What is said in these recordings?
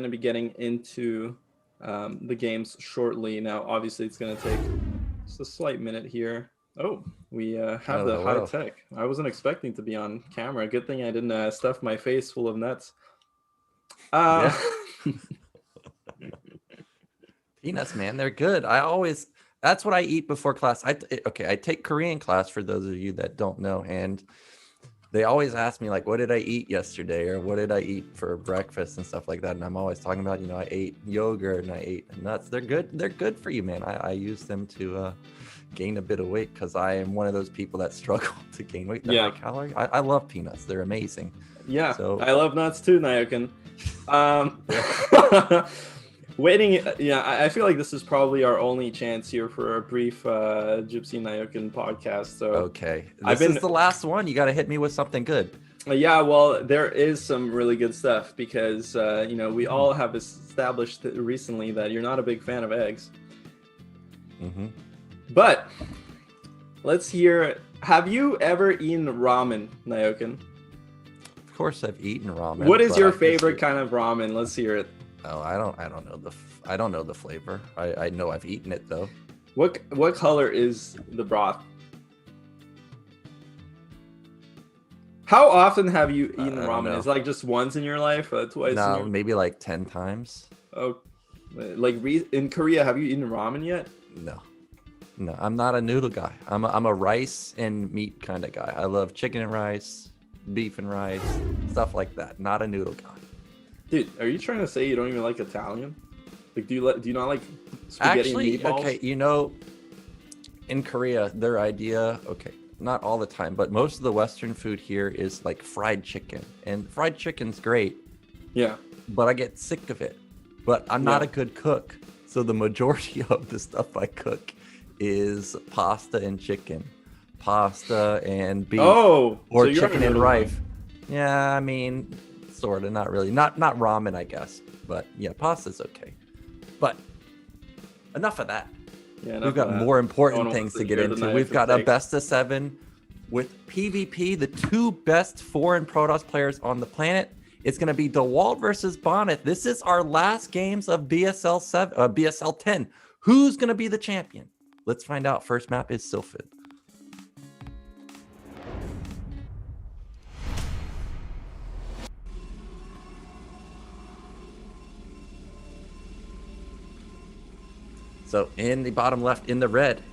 going to be getting into the games shortly. Now, obviously, it's going to take just a slight minute here. Oh, we have the high tech. I wasn't expecting to be on camera. Good thing I didn't stuff my face full of nuts. Yeah. Peanuts, man, they're good. That's what I eat before class. I take Korean class for those of you that don't know, and they always ask me like, what did I eat yesterday, or what did I eat for breakfast and stuff like that. And I'm always talking about, I ate yogurt and I ate nuts. They're good for you, man. I use them to gain a bit of weight because I am one of those people that struggle to gain weight. High calorie. I love peanuts. They're amazing. Yeah, so I love nuts too, Nyokin. Waiting, I feel like this is probably our only chance here for a brief Gypsy Nyokin podcast. So okay, this is the last one. You got to hit me with something good. Yeah, well, there is some really good stuff because we all have established recently that you're not a big fan of eggs. Mm-hmm. But let's hear. Have you ever eaten ramen, Nyokin? Of course, I've eten ramen. What is your favorite kind of ramen? Let's hear it. Oh, I don't know the flavor. I know I've eaten it though. What color is the broth? How often have you eaten ramen? Is it like just once in your life? Twice? No, maybe like 10 times. Oh, like in Korea, have you eaten ramen yet? No, I'm not a noodle guy. I'm a rice and meat kind of guy. I love chicken and rice, beef and rice, stuff like that. Not a noodle guy. Dude, are you trying to say you don't even like Italian? Like, do you not like spaghetti and meatballs? Okay, in Korea, their idea, not all the time, but most of the Western food here is like fried chicken. And fried chicken's great. Yeah. But I get sick of it. But I'm not a good cook. So the majority of the stuff I cook is pasta and chicken. Pasta and beef. Oh! Or so chicken and rice. Yeah, I mean, sort of, not really. Not ramen, I guess. But yeah, pasta's okay. But enough of that. Yeah, we've got more important things to get into. We've got a best of 7 with PvP, the 2 best foreign Protoss players on the planet. It's going to be Dewalt versus Bonyth. This is our last games of BSL 10. Who's going to be the champion? Let's find out. First map is Sylphid. So in the bottom left, in the red,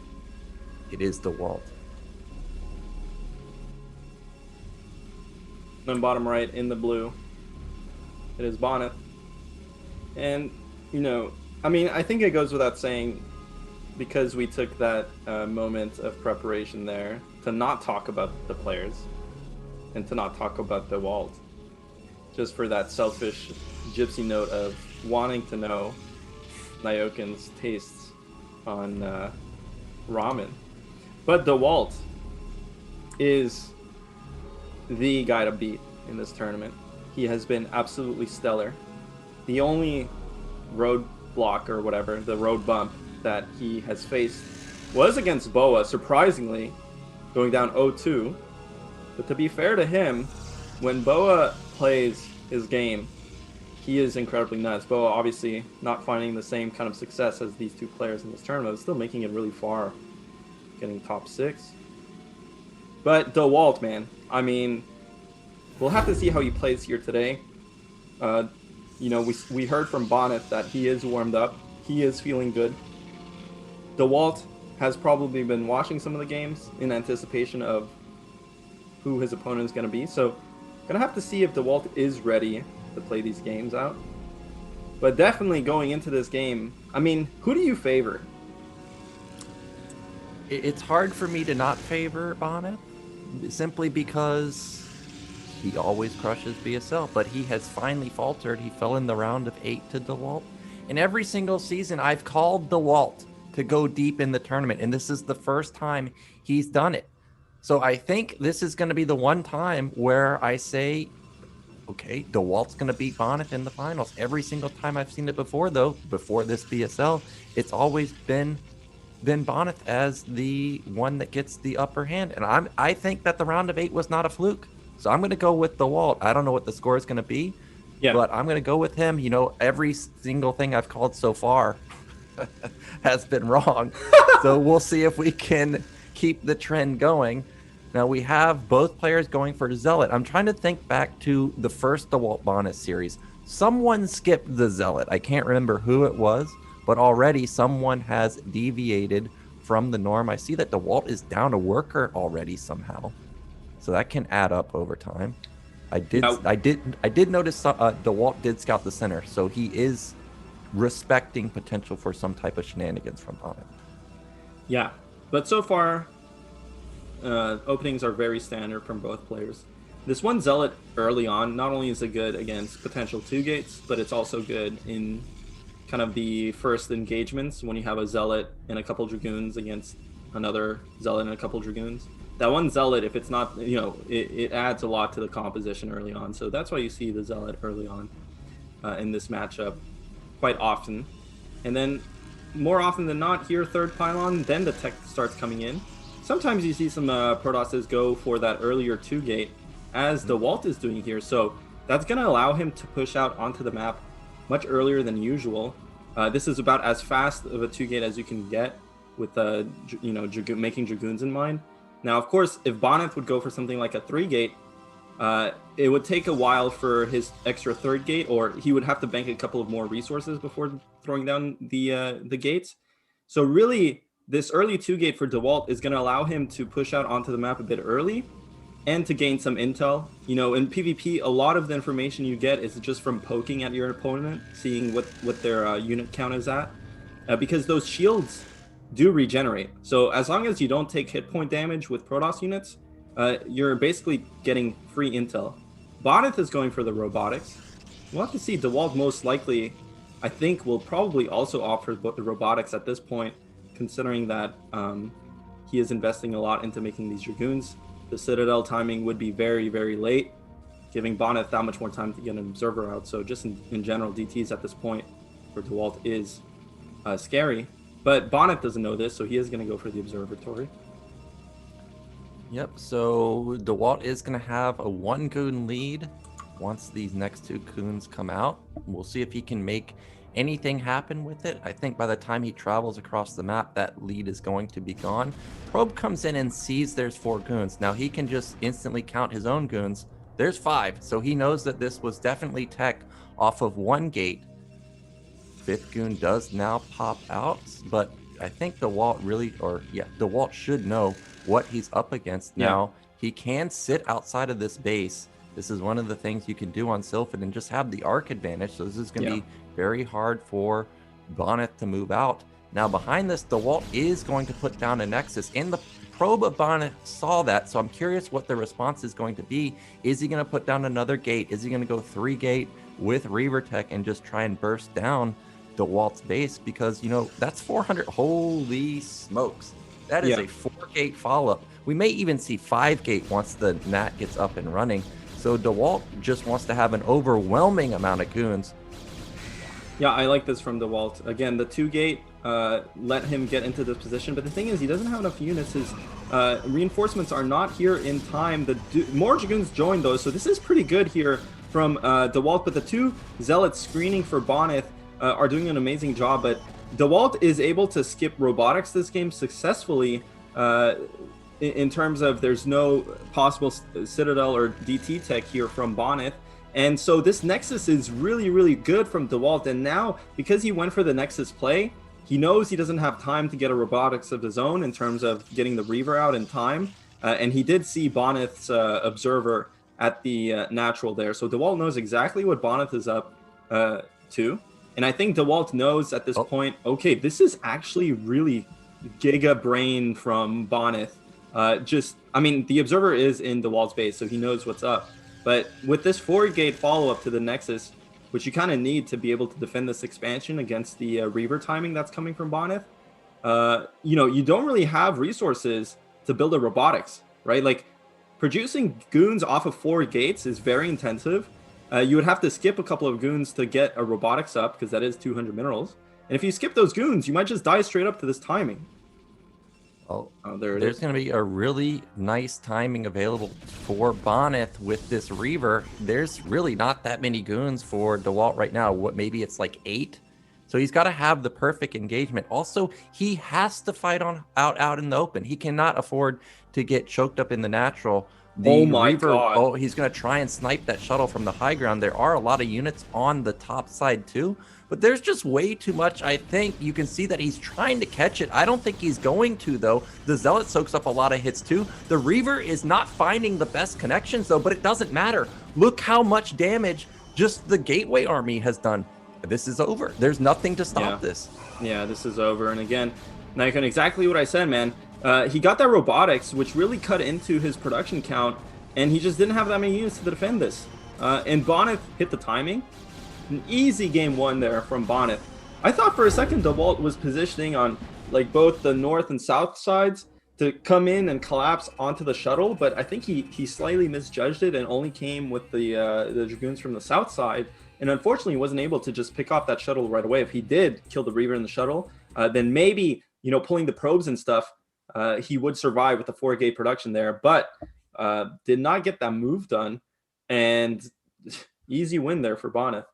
it is Dewalt. And bottom right, in the blue, it is Bonyth. And, I think it goes without saying, because we took that moment of preparation there to not talk about the players and to not talk about Dewalt, just for that selfish gypsy note of wanting to know Nyokin's tastes on ramen. But Dewalt is the guy to beat in this tournament. He has been absolutely stellar. The only roadblock or whatever, the road bump that he has faced was against Boa, surprisingly, going down 0-2. But to be fair to him, when Boa plays his game, he is incredibly nuts. Boa obviously not finding the same kind of success as these 2 players in this tournament, but still making it really far, getting top 6. But Dewalt, man, we'll have to see how he plays here today. We heard from Bonyth that he is warmed up. He is feeling good. Dewalt has probably been watching some of the games in anticipation of who his opponent is going to be. So, gonna have to see if Dewalt is ready to play these games out. But definitely going into this game, who do you favor? It's hard for me to not favor Bonyth, simply because he always crushes BSL, but he has finally faltered. He fell in the round of 8 to Dewalt. And every single season, I've called Dewalt to go deep in the tournament, and this is the first time he's done it. So I think this is going to be the one time where I say, okay, Dewalt's going to beat Bonyth in the finals. Every single time I've seen it before, though, before this BSL, it's always been Bonyth as the one that gets the upper hand. And I think that the round of 8 was not a fluke. So I'm going to go with Dewalt. I don't know what the score is going to be, Yeah. but I'm going to go with him. You know, every single thing I've called so far has been wrong. So we'll see if we can keep the trend going. Now we have both players going for Zealot. I'm trying to think back to the first Dewalt Bonyth series. Someone skipped the Zealot. I can't remember who it was, but already someone has deviated from the norm. I see that Dewalt is down a worker already somehow, so that can add up over time. I did notice Dewalt did scout the center, so he is respecting potential for some type of shenanigans from Bonyth. Yeah, but so far, openings are very standard from both players. This one Zealot early on, not only is it good against potential 2 gates, but it's also good in kind of the first engagements when you have a Zealot and a couple Dragoons against another Zealot and a couple Dragoons. That one Zealot, if it's not, it adds a lot to the composition early on. So that's why you see the Zealot early on in this matchup quite often. And then more often than not, here, third pylon, then the tech starts coming in. Sometimes you see some Protosses go for that earlier 2 gate, as Dewalt is doing here. So that's going to allow him to push out onto the map much earlier than usual. This is about as fast of a 2 gate as you can get with making Dragoons in mind. Now, of course, if Bonyth would go for something like a 3 gate, it would take a while for his extra 3rd gate, or he would have to bank a couple of more resources before throwing down the gates. So really, this early 2 gate for Dewalt is going to allow him to push out onto the map a bit early and to gain some intel. You know, in PvP, a lot of the information you get is just from poking at your opponent, seeing what their unit count is at, because those shields do regenerate. So as long as you don't take hit point damage with Protoss units, you're basically getting free intel. Bonyth is going for the robotics. We'll have to see. Dewalt most likely, I think, will probably also offer the robotics at this point, considering that he is investing a lot into making these Dragoons. The Citadel timing would be very, very late, giving Bonyth that much more time to get an observer out. So just in general, DTs at this point for Dewalt is scary. But Bonyth doesn't know this, so he is going to go for the observatory. Yep, so Dewalt is going to have a 1 goon lead once these next 2 goons come out. We'll see if he can make anything happen with it. I think by the time he travels across the map, that lead is going to be gone. Probe comes in and sees there's 4 goons. Now he can just instantly count his own goons. There's 5, so he knows that this was definitely tech off of 1 gate. 5th goon does now pop out, but I think Dewalt Dewalt should know what he's up against now. He can sit outside of this base. This is one of the things you can do on Sylphin and just have the arc advantage. So this is going to be very hard for Bonyth to move out. Now behind this, Dewalt is going to put down a Nexus, and the probe of Bonyth saw that. So I'm curious what the response is going to be. Is he going to put down another gate? Is he going to go 3 gate with Reaver Tech and just try and burst down Dewalt's base? Because, that's 400. Holy smokes. That is a 4 gate follow-up. We may even see 5 gate once the Nat gets up and running. So Dewalt just wants to have an overwhelming amount of goons. Yeah, I like this from Dewalt. Again, the 2 gate let him get into this position, but the thing is, he doesn't have enough units. His reinforcements are not here in time. More Dragoons joined those, so this is pretty good here from Dewalt, but the 2 Zealots screening for Bonyth are doing an amazing job, but Dewalt is able to skip robotics this game successfully in terms of there's no possible Citadel or DT tech here from Bonyth. And so this Nexus is really, really good from Dewalt. And now, because he went for the Nexus play, he knows he doesn't have time to get a robotics of his own in terms of getting the Reaver out in time. And he did see Bonyth's observer at the natural there. So Dewalt knows exactly what Bonyth is up to. And I think Dewalt knows at this point, okay, this is actually really giga brain from Bonyth. The observer is in Dewalt's base, so he knows what's up. But with this 4 gate follow-up to the Nexus, which you kind of need to be able to defend this expansion against the Reaver timing that's coming from Bonyth, you don't really have resources to build a robotics, right? Like, producing goons off of 4 gates is very intensive. You would have to skip a couple of goons to get a robotics up, because that is 200 minerals. And if you skip those goons, you might just die straight up to this timing. Oh, there it there's is. going to be a really nice timing available for Bonyth with this Reaver. There's really not that many goons for Dewalt right now. Maybe it's like 8. So he's got to have the perfect engagement. Also, he has to fight on out in the open. He cannot afford to get choked up in the natural. Oh The my Reaver, God. he's going to try and snipe that shuttle from the high ground. There are a lot of units on the top side too. But there's just way too much, I think. You can see that he's trying to catch it. I don't think he's going to, though. The Zealot soaks up a lot of hits, too. The Reaver is not finding the best connections, though, but it doesn't matter. Look how much damage just the Gateway Army has done. This is over. There's nothing to stop this. Yeah, this is over. And again, Nikon, exactly what I said, man. He got that robotics, which really cut into his production count, and he just didn't have that many units to defend this. And Bonyth hit the timing. An easy game 1 there from Bonyth. I thought for a second Dewalt was positioning on like both the north and south sides to come in and collapse onto the shuttle, but I think he slightly misjudged it and only came with the Dragoons from the south side, and unfortunately he wasn't able to just pick off that shuttle right away. If he did kill the Reaver in the shuttle, then maybe, you know, pulling the probes and stuff, he would survive with the 4-gate production there, but did not get that move done, and easy win there for Bonyth.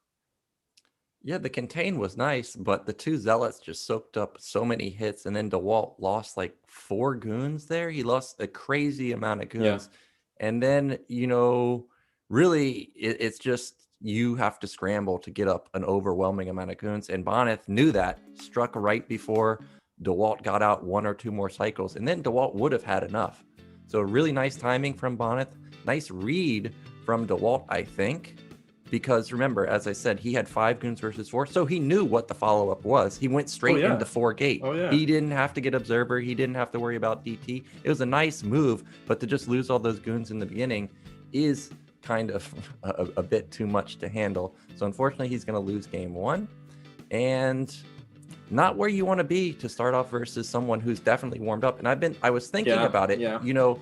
Yeah, the contain was nice, but the 2 Zealots just soaked up so many hits, and then Dewalt lost like 4 goons there. He lost a crazy amount of goons. Yeah. And then, you know, really, it's just you have to scramble to get up an overwhelming amount of goons. And Bonyth knew that, struck right before Dewalt got out 1 or 2 more cycles, and then Dewalt would have had enough. So really nice timing from Bonyth. Nice read from Dewalt, I think. Because remember, as I said, he had 5 goons versus 4, so he knew what the follow-up was. He went straight into 4-gate. He didn't have to get Observer. He didn't have to worry about DT. It was a nice move, but to just lose all those goons in the beginning is kind of a bit too much to handle. So unfortunately, he's going to lose game 1. And not where you want to be to start off versus someone who's definitely warmed up. And I was thinking about it. You know,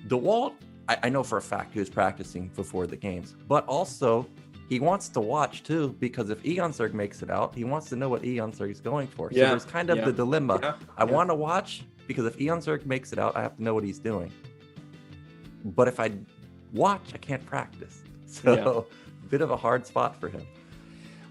Dewalt, I know for a fact he was practicing before the games, but also he wants to watch too, because if Eonzerg makes it out, he wants to know what Eonzerg is going for. So there's kind of the dilemma. I want to watch because if Eonzerg makes it out, I have to know what he's doing. But if I watch, I can't practice. So bit of a hard spot for him.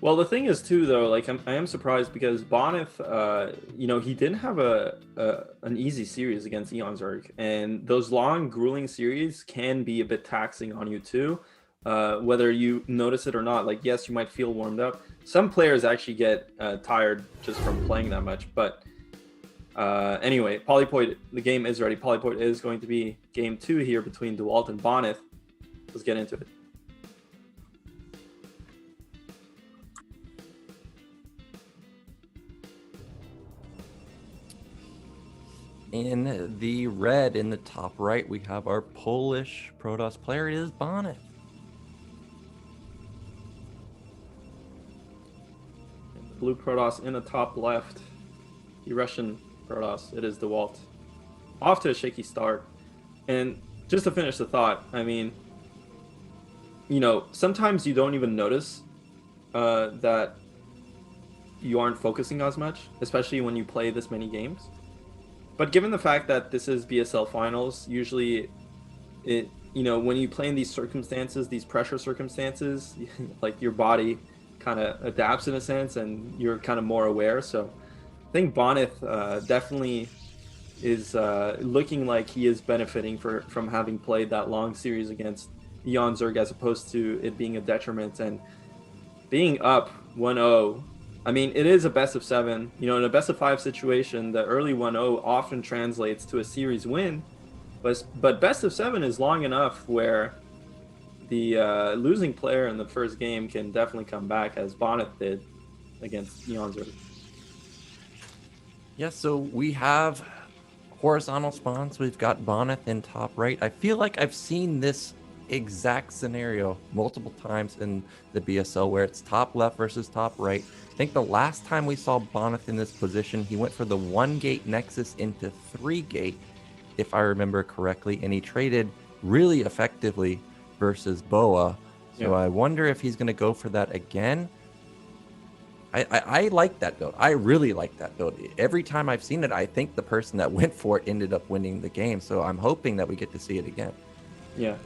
Well, the thing is too, though, like I am surprised because Bonyth, you know, he didn't have an easy series against Eonzerg, and those long, grueling series can be a bit taxing on you too, whether you notice it or not. Like, yes, you might feel warmed up. Some players actually get tired just from playing that much. But anyway, Polypoid, the game is ready. Polypoid is going to be game 2 here between Dewalt and Bonyth. Let's get into it. In the red, in the top right, we have our Polish Protoss player. It is Bonyth. Blue Protoss in the top left. The Russian Protoss, it is Dewalt. Off to a shaky start. And just to finish the thought, I mean, you know, sometimes you don't even notice that you aren't focusing as much, especially when you play this many games. But given the fact that this is BSL finals, usually it, you know, when you play in these circumstances, these pressure circumstances, like your body kind of adapts in a sense and you're kind of more aware. So I think Bonyth definitely is looking like he is benefiting from having played that long series against Eonzerg as opposed to it being a detriment and being up 1-0. I mean, it is a best of 7. You know, in a best of 5 situation, the early 1-0 often translates to a series win. But best of 7 is long enough where the losing player in the first game can definitely come back, as Bonyth did against Eonzerg. Yeah, so we have horizontal spawns. We've got Bonyth in top right. I feel like I've seen this exact scenario multiple times in the BSL where it's top left versus top right. I think the last time we saw Bonyth in this position, he went for the 1-gate Nexus into 3-gate, if I remember correctly, and he traded really effectively versus Boa. So I wonder if he's going to go for that again. I like that build. I really like that build. Every time I've seen it, I think the person that went for it ended up winning the game. So I'm hoping that we get to see it again. Yeah.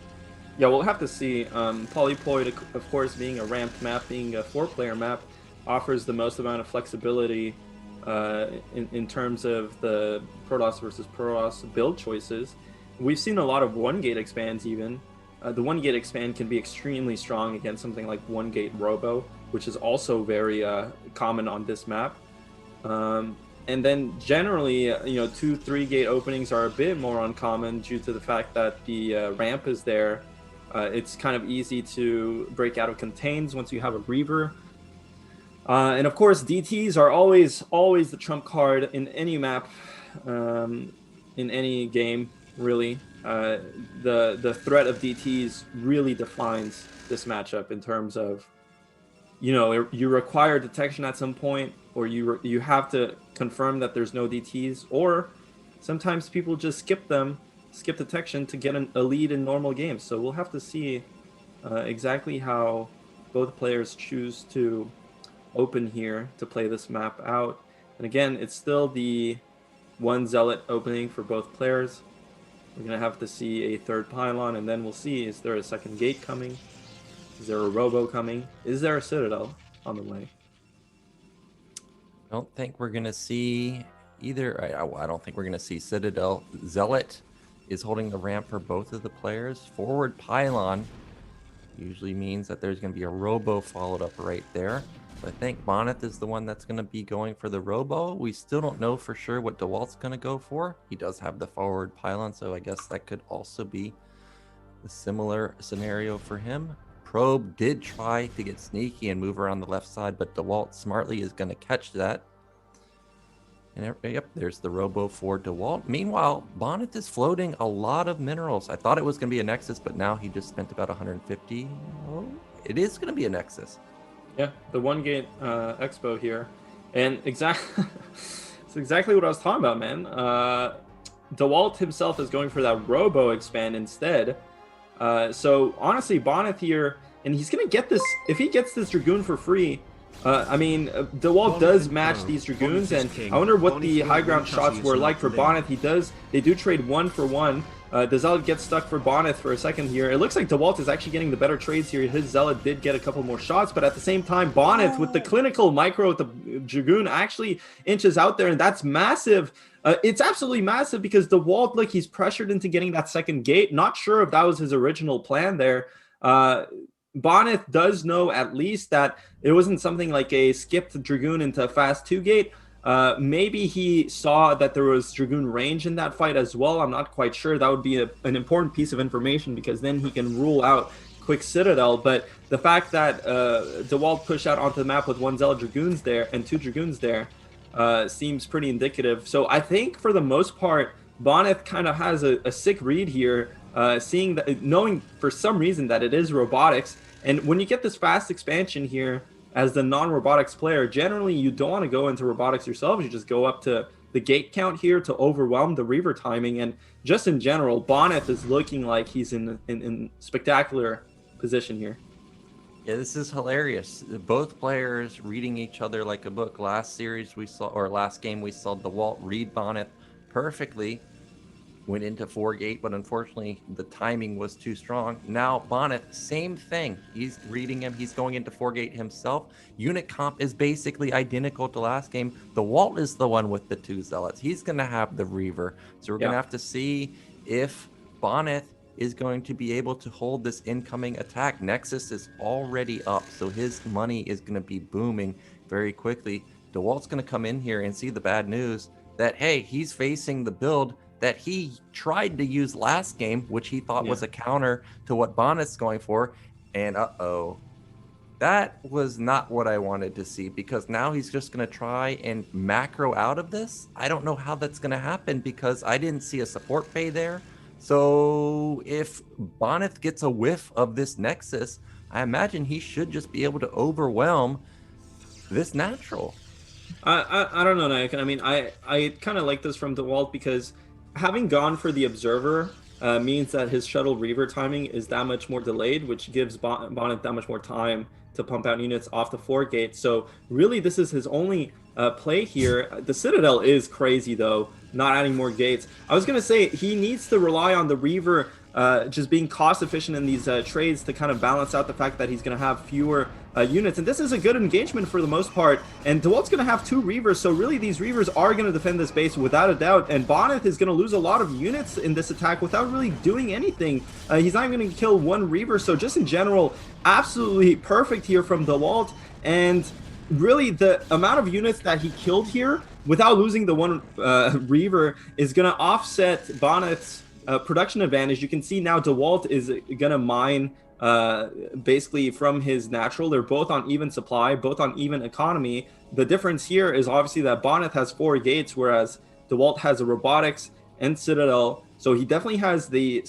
Yeah, we'll have to see. Polyploid, of course, being a ramped map, being a 4-player map, offers the most amount of flexibility in terms of the Protoss versus Protoss build choices. We've seen a lot of 1-gate expands even. The 1-gate expand can be extremely strong against something like 1-gate Robo, which is also very common on this map. And then generally, 2-3-gate openings are a bit more uncommon due to the fact that the ramp is there. It's kind of easy to break out of contains once you have a Reaver. And of course, DTs are always the trump card in any map, in any game, really. The threat of DTs really defines this matchup in terms of, you require detection at some point, or you have to confirm that there's no DTs, or sometimes people just skip detection to get a lead in normal games. So we'll have to see exactly how both players choose to open here to play this map out. And again, it's still the 1 Zealot opening for both players. We're going to have to see a 3rd pylon, and then we'll see, is there a 2nd gate coming? Is there a Robo coming? Is there a Citadel on the way? I don't think we're going to see either. I don't think we're going to see Citadel. Zealot is holding the ramp for both of the players. Forward pylon usually means that there's going to be a Robo followed up right there. So I think Bonyth is the one that's going to be going for the Robo. We still don't know for sure what Dewalt's going to go for. He does have the forward pylon, so I guess that could also be a similar scenario for him. Probe did try to get sneaky and move around the left side, but Dewalt smartly is going to catch that. And yep, there's the Robo for Dewalt. Meanwhile, Bonyth is floating a lot of minerals. I thought it was going to be a Nexus, but now he just spent about 150. Oh, it is going to be a Nexus. Yeah, the 1-gate expo here. And exactly, it's exactly what I was talking about, man. Dewalt himself is going for that Robo expand instead. So honestly, Bonyth here, and he's going to get this, if he gets this Dragoon for free, Dewalt does match these Dragoons, and I wonder what the high ground shots were like for Bonyth. They do trade 1 for 1. The Zealot gets stuck for Bonyth for a second here. It looks like Dewalt is actually getting the better trades here. His Zealot did get a couple more shots, but at the same time, Bonyth with the clinical micro with the Dragoon actually inches out there, and that's massive. It's absolutely massive because Dewalt, like, he's pressured into getting that 2nd gate. Not sure if that was his original plan there. Bonyth does know at least that it wasn't something like a skipped Dragoon into a fast 2-gate. Maybe he saw that there was Dragoon range in that fight as well. I'm not quite sure. That would be an important piece of information, because then he can rule out quick Citadel. But the fact that Dewalt pushed out onto the map with 1 Zealot Dragoons there and 2 Dragoons there seems pretty indicative. So I think for the most part, Bonyth kind of has a sick read here, seeing that, knowing for some reason that it is robotics. And when you get this fast expansion here, as the non-robotics player, generally you don't want to go into robotics yourself. You just go up to the gate count here to overwhelm the Reaver timing. And just in general, Bonyth is looking like he's in spectacular position here. Yeah, this is hilarious. Both players reading each other like a book. Last series we saw, or last game we saw Dewalt read Bonyth perfectly. Went into 4-gate, but unfortunately the timing was too strong. Now Bonyth, same thing. He's reading him. He's going into 4-gate himself. Unit comp is basically identical to last game. Dewalt is the one with the 2 Zealots. He's going to have the Reaver. So we're going to have to see if Bonyth is going to be able to hold this incoming attack. Nexus is already up, so his money is going to be booming very quickly. Dewalt's going to come in here and see the bad news that, hey, he's facing the build that he tried to use last game, which he thought was a counter to what Bonyth's going for. And that was not what I wanted to see, because now he's just going to try and macro out of this. I don't know how that's going to happen, because I didn't see a support pay there. So if Bonyth gets a whiff of this Nexus, I imagine he should just be able to overwhelm this natural. I don't know, Nayak. I mean, I kind of like this from Dewalt, because having gone for the Observer, means that his shuttle Reaver timing is that much more delayed, which gives Bonyth that much more time to pump out units off the 4 gate. So really, this is his only play here. The Citadel is crazy, though, not adding more gates. I was going to say, he needs to rely on the Reaver just being cost efficient in these trades to kind of balance out the fact that he's going to have fewer units. And this is a good engagement for the most part. And Dewalt's going to have 2 Reavers, so really these Reavers are going to defend this base without a doubt. And Bonyth is going to lose a lot of units in this attack without really doing anything. He's not even going to kill 1 Reaver, so just in general, absolutely perfect here from Dewalt. And really, the amount of units that he killed here without losing the 1 Reaver is going to offset Bonyth's production advantage. You can see now Dewalt is going to mine basically from his natural. They're both on even supply, both on even economy. The difference here is obviously that Bonyth has 4 gates, whereas Dewalt has a robotics and Citadel. So he definitely has the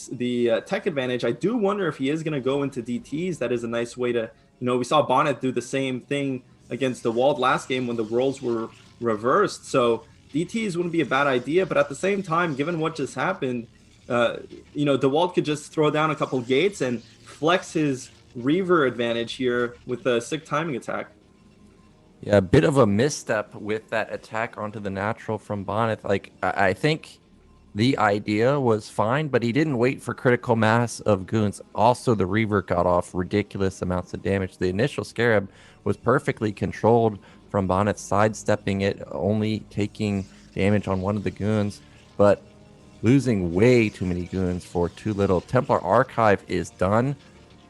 tech advantage. I do wonder if he is going to go into DTs. That is a nice way to, we saw Bonyth do the same thing against Dewalt last game when the roles were reversed. So DTs wouldn't be a bad idea, but at the same time, given what just happened, Dewalt could just throw down a couple gates and flex his Reaver advantage here with a sick timing attack. Yeah, a bit of a misstep with that attack onto the natural from Bonyth. Like, I think the idea was fine, but he didn't wait for critical mass of goons. Also, the Reaver got off ridiculous amounts of damage. The initial Scarab was perfectly controlled from Bonyth, sidestepping it, only taking damage on 1 of the goons, but losing way too many goons for too little. Templar Archive is done.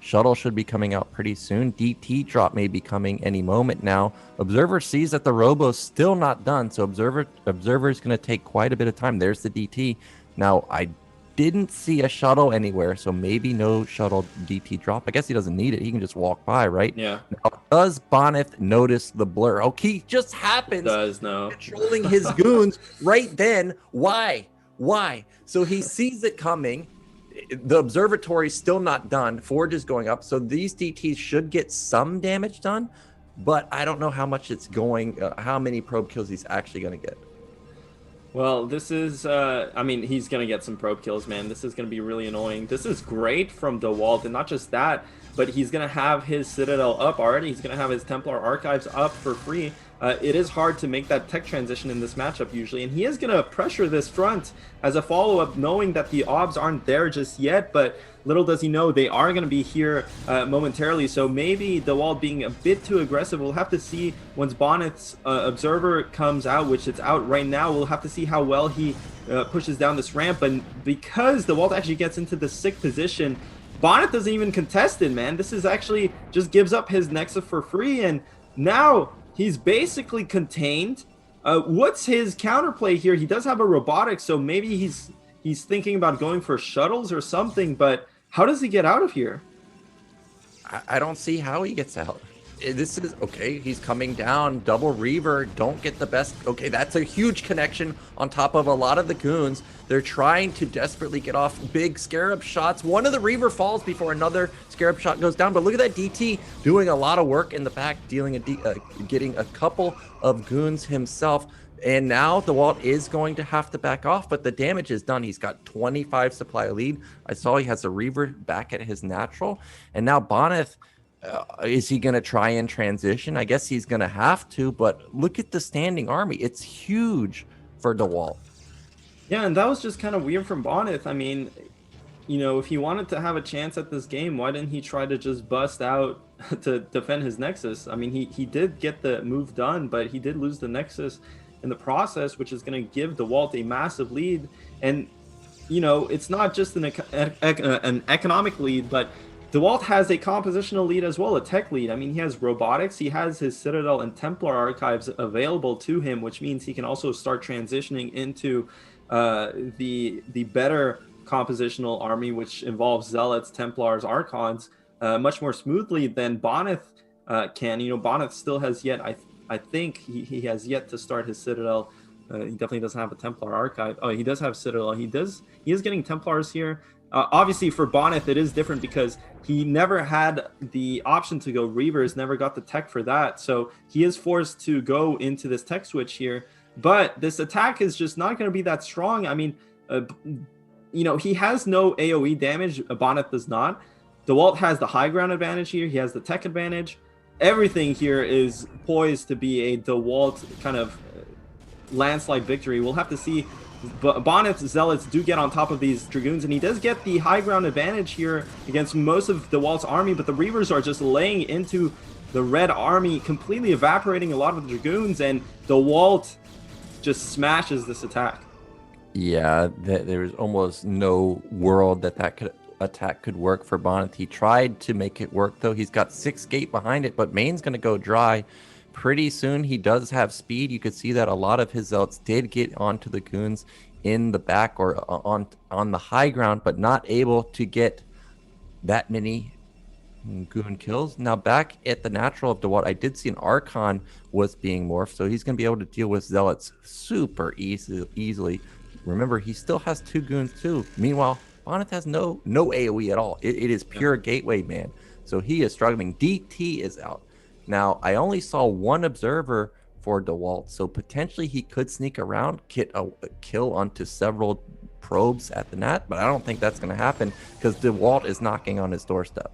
Shuttle should be coming out pretty soon. DT drop may be coming any moment now. Observer sees that the Robo's still not done, so Observer is going to take quite a bit of time. There's the DT. Now, I didn't see a shuttle anywhere, so maybe no shuttle DT drop. I guess he doesn't need it. He can just walk by, right? Yeah. Now, does Bonyth notice the blur? Oh, he just happens controlling his goons right then. Why? So he sees it coming. The observatory's still not done. Forge is going up, so these DTs should get some damage done, but I don't know how much it's going, how many probe kills he's actually going to get. Well, this is, he's going to get some probe kills, man. This is going to be really annoying. This is great from Dewalt, and not just that, but he's going to have his Citadel up already. He's going to have his Templar Archives up for free. It is hard to make that tech transition in this matchup usually, and he is going to pressure this front as a follow-up, knowing that the obs aren't there just yet, but little does he know they are going to be here momentarily. So maybe Dewalt being a bit too aggressive. We'll have to see once Bonyth's Observer comes out, which it's out right now. We'll have to see how well he pushes down this ramp, and because Dewalt actually gets into the sick position, Bonyth doesn't even contest it, man. This is actually just gives up his Nexus for free, and now he's basically contained. What's his counterplay here? He does have a robotics, so maybe he's thinking about going for shuttles or something, but how does he get out of here? I don't see how he gets out. This is okay. He's coming down. Double Reaver. Don't get the best. Okay, that's a huge connection on top of a lot of the goons. They're trying to desperately get off big Scarab shots. One of the Reaver falls before another Scarab shot goes down. But look at that DT doing a lot of work in the back, getting a couple of goons himself. And now Dewalt is going to have to back off, but the damage is done. He's got 25 supply lead. I saw he has a Reaver back at his natural. And now Bonyth, is he going to try and transition? I guess he's going to have to, but look at the standing army. It's huge for Dewalt. Yeah, and that was just kind of weird from Bonyth. I mean, if he wanted to have a chance at this game, why didn't he try to just bust out to defend his Nexus? I mean, he did get the move done, but he did lose the Nexus in the process, which is going to give Dewalt a massive lead. And, it's not just an economic lead, but Dewalt has a compositional lead as well, a tech lead. I mean, he has robotics, he has his Citadel and Templar archives available to him, which means he can also start transitioning into the better compositional army, which involves Zealots, Templars, Archons, much more smoothly than Bonyth can. Bonyth still has yet, I think he has yet to start his Citadel. He definitely doesn't have a Templar archive. Oh, he does have Citadel. He is getting Templars here. Obviously, for Bonyth, it is different because he never had the option to go Reavers, never got the tech for that. So he is forced to go into this tech switch here. But this attack is just not going to be that strong. I mean, you know, he has no AoE damage. Bonyth does not. Dewalt has the high ground advantage here. He has the tech advantage. Everything here is poised to be a Dewalt kind of landslide victory. We'll have to see. Bonyth's Zealots do get on top of these Dragoons, and he does get the high ground advantage here against most of Dewalt's army, but the Reavers are just laying into the red army, completely evaporating a lot of the Dragoons, and Dewalt just smashes this attack. Yeah, there's almost no world that attack could work for Bonyth. He tried to make it work, though. He's got 6 gate behind it, but main's going to go dry pretty soon. He does have speed. You could see that a lot of his Zealots did get onto the goons in the back or on the high ground, but not able to get that many goon kills. Now back at the natural of Dewalt, I did see an Archon was being morphed, so he's going to be able to deal with Zealots super easily. Remember, he still has 2 goons too. Meanwhile, Bonyth has no AoE at all. It is pure gateway, man. So he is struggling. DT is out. Now, I only saw 1 observer for Dewalt, so potentially he could sneak around, get a kill onto several probes at the net, but I don't think that's going to happen because Dewalt is knocking on his doorstep.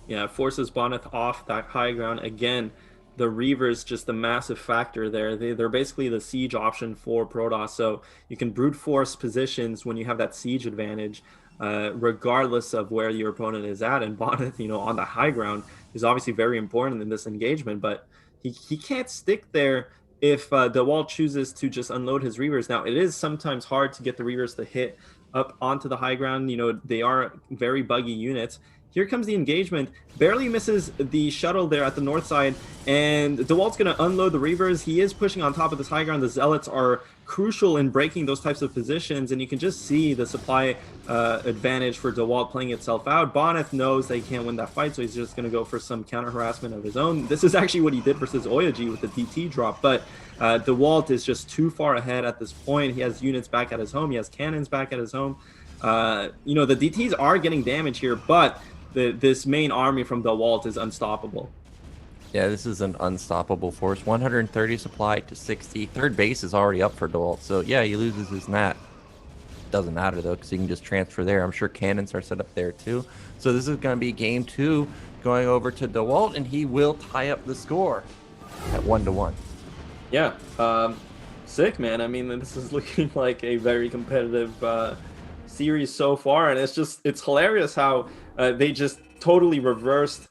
Yeah, it forces Bonyth off that high ground. Again, the Reavers just a massive factor there. They're basically the siege option for Protoss, so you can brute force positions when you have that siege advantage, regardless of where your opponent is at. And Bonyth, you know, on the high ground is obviously very important in this engagement, but he can't stick there if Dewalt chooses to just unload his Reavers. Now, it is sometimes hard to get the Reavers to hit up onto the high ground. You know, they are very buggy units. Here comes the engagement, barely misses the shuttle there at the north side, and Dewalt's going to unload the Reavers. He is pushing on top of this high ground. The Zealots are crucial in breaking those types of positions, and you can just see the supply advantage for Dewalt playing itself out. Bonyth knows that he can't win that fight, so he's just going to go for some counter-harassment of his own. This is actually what he did versus Oyaji with the DT drop, but Dewalt is just too far ahead at this point. He has units back at his home. He has cannons back at his home. You know, the DTs are getting damage here, but this main army from Dewalt is unstoppable. Yeah, this is an unstoppable force. 130 supply to 60. Third base is already up for Dewalt. So, yeah, he loses his nat. Doesn't matter, though, because he can just transfer there. I'm sure cannons are set up there, too. So this is going to be game 2 going over to Dewalt, and he will tie up the score at 1-1. Yeah, sick, man. I mean, this is looking like a very competitive series so far, and it's hilarious how they just totally reversed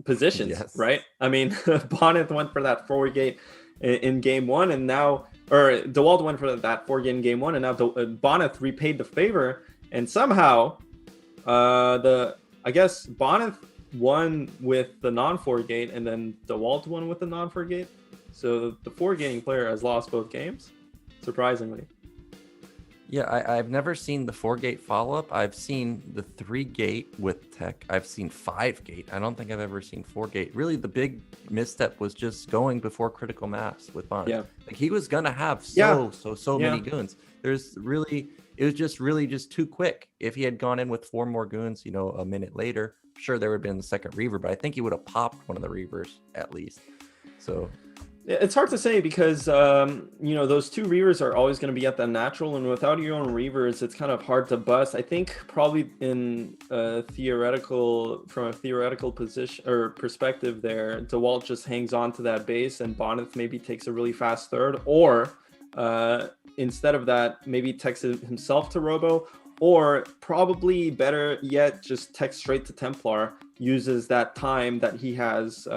positions, yes. Right? I mean, Bonyth went for that 4 gate in game 1, and now, or Dewalt went for that 4 gate in game 1, and now Bonyth repaid the favor, and somehow I guess Bonyth won with the non-4 gate, and then Dewalt won with the non-4 gate. So the 4 gating player has lost both games, surprisingly. Yeah, I've never seen the 4 gate follow-up. I've seen the 3 gate with tech. I've seen 5 gate. I don't think I've ever seen 4 gate. Really, the big misstep was just going before critical mass with Bonyth. Yeah. Like, he was gonna have many goons. It was just too quick. If he had gone in with 4 more goons, you know, a minute later, sure, there would have been the second Reaver, but I think he would have popped one of the Reavers at least. So it's hard to say because you know, those 2 Reavers are always going to be at the natural, and without your own Reavers, it's kind of hard to bust. I think probably from a theoretical position or perspective there, Dewalt just hangs on to that base, and Bonyth maybe takes a really fast third, or instead of that, maybe takes it himself to Robo, or probably better yet, just text straight to Templar, uses that time that he has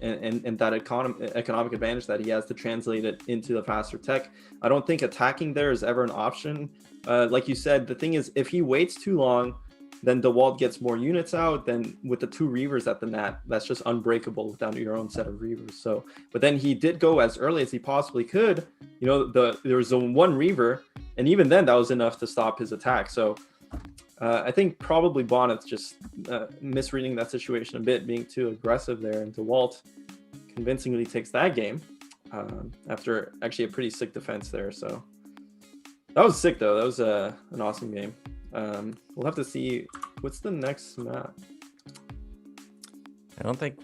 and that economic advantage that he has to translate it into the faster tech. I don't think attacking there is ever an option. Like you said, the thing is, if he waits too long, then Dewalt gets more units out. Then with the 2 Reavers at the nat, that's just unbreakable without your own set of Reavers. So, but then he did go as early as he possibly could. You know, there was a 1 Reaver, and even then that was enough to stop his attack. So I think probably Bonyth just misreading that situation a bit, being too aggressive there, and Dewalt convincingly takes that game after actually a pretty sick defense there. So that was sick, though. That was an awesome game. We'll have to see what's the next map. I don't think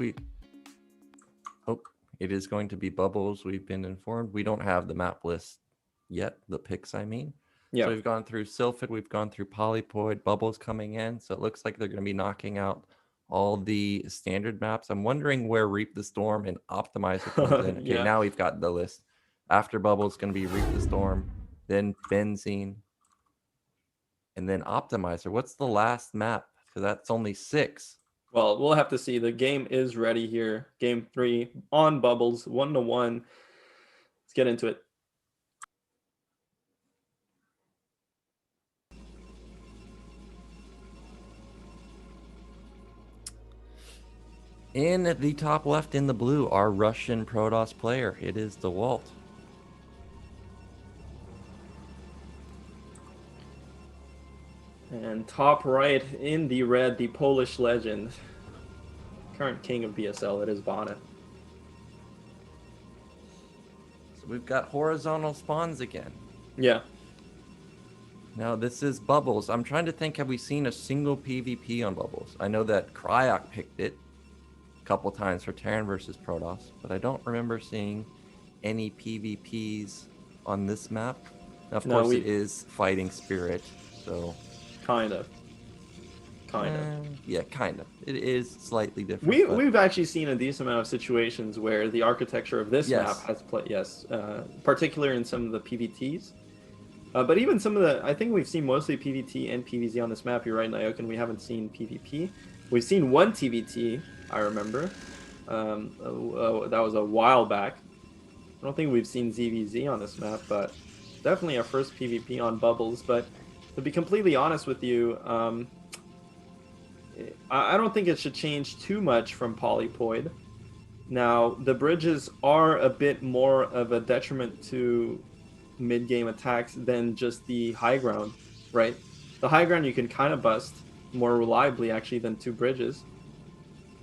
it is going to be Bubbles. We've been informed. We don't have the map list yet, the picks, I mean. Yeah. So we've gone through Sylphid, we've gone through Polypoid, Bubbles coming in. So it looks like they're going to be knocking out all the standard maps. I'm wondering where Reap the Storm and Optimizer comes in. Okay, Yeah. now we've got the list. After Bubbles, going to be Reap the Storm, then Benzene, and then Optimizer. What's the last map? Because that's only 6. Well, we'll have to see. The game is ready here. Game 3 on Bubbles, 1-1. Let's get into it. In the top left in the blue, our Russian Protoss player. It is Dewalt. And top right in the red, the Polish legend. Current king of BSL, it is Bonyth. So we've got horizontal spawns again. Yeah. Now this is Bubbles. I'm trying to think, have we seen a single PvP on Bubbles? I know that Cryok picked it a couple times for Terran versus Protoss, but I don't remember seeing any PvPs on this map. Now, of course, it is Fighting Spirit, so... Kind of. Yeah, kind of. It is slightly different. We've actually seen a decent amount of situations where the architecture of this map has played, particularly in some of the PvTs. But even some of the, I think we've seen mostly PvT and PvZ on this map. You're right, Nyokin, we haven't seen PvP. We've seen one TvT, I remember. That was a while back. I don't think we've seen ZVZ on this map, but definitely our first PvP on Bubbles. But to be completely honest with you, I don't think it should change too much from Polypoid. Now, the bridges are a bit more of a detriment to mid-game attacks than just the high ground, right? The high ground you can kind of bust more reliably, actually, than 2 bridges.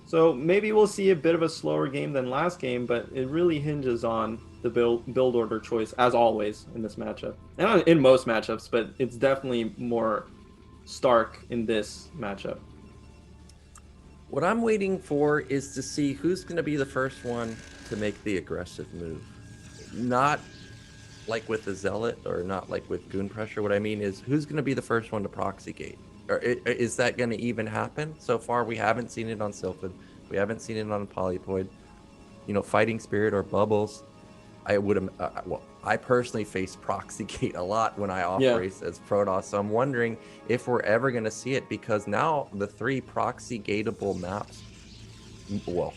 So maybe we'll see a bit of a slower game than last game, but it really hinges on the build order choice, as always, in this matchup. And in most matchups, but it's definitely more stark in this matchup. What I'm waiting for is to see who's going to be the first one to make the aggressive move. Not like with the Zealot or not like with Goon Pressure. What I mean is who's going to be the first one to proxy gate? Or is that going to even happen? So far, we haven't seen it on Sylphid. We haven't seen it on Polypoid. You know, Fighting Spirit or Bubbles. I personally face proxy gate a lot when I off-race as Protoss, so I'm wondering if we're ever going to see it, because now the 3 proxy gateable maps, well,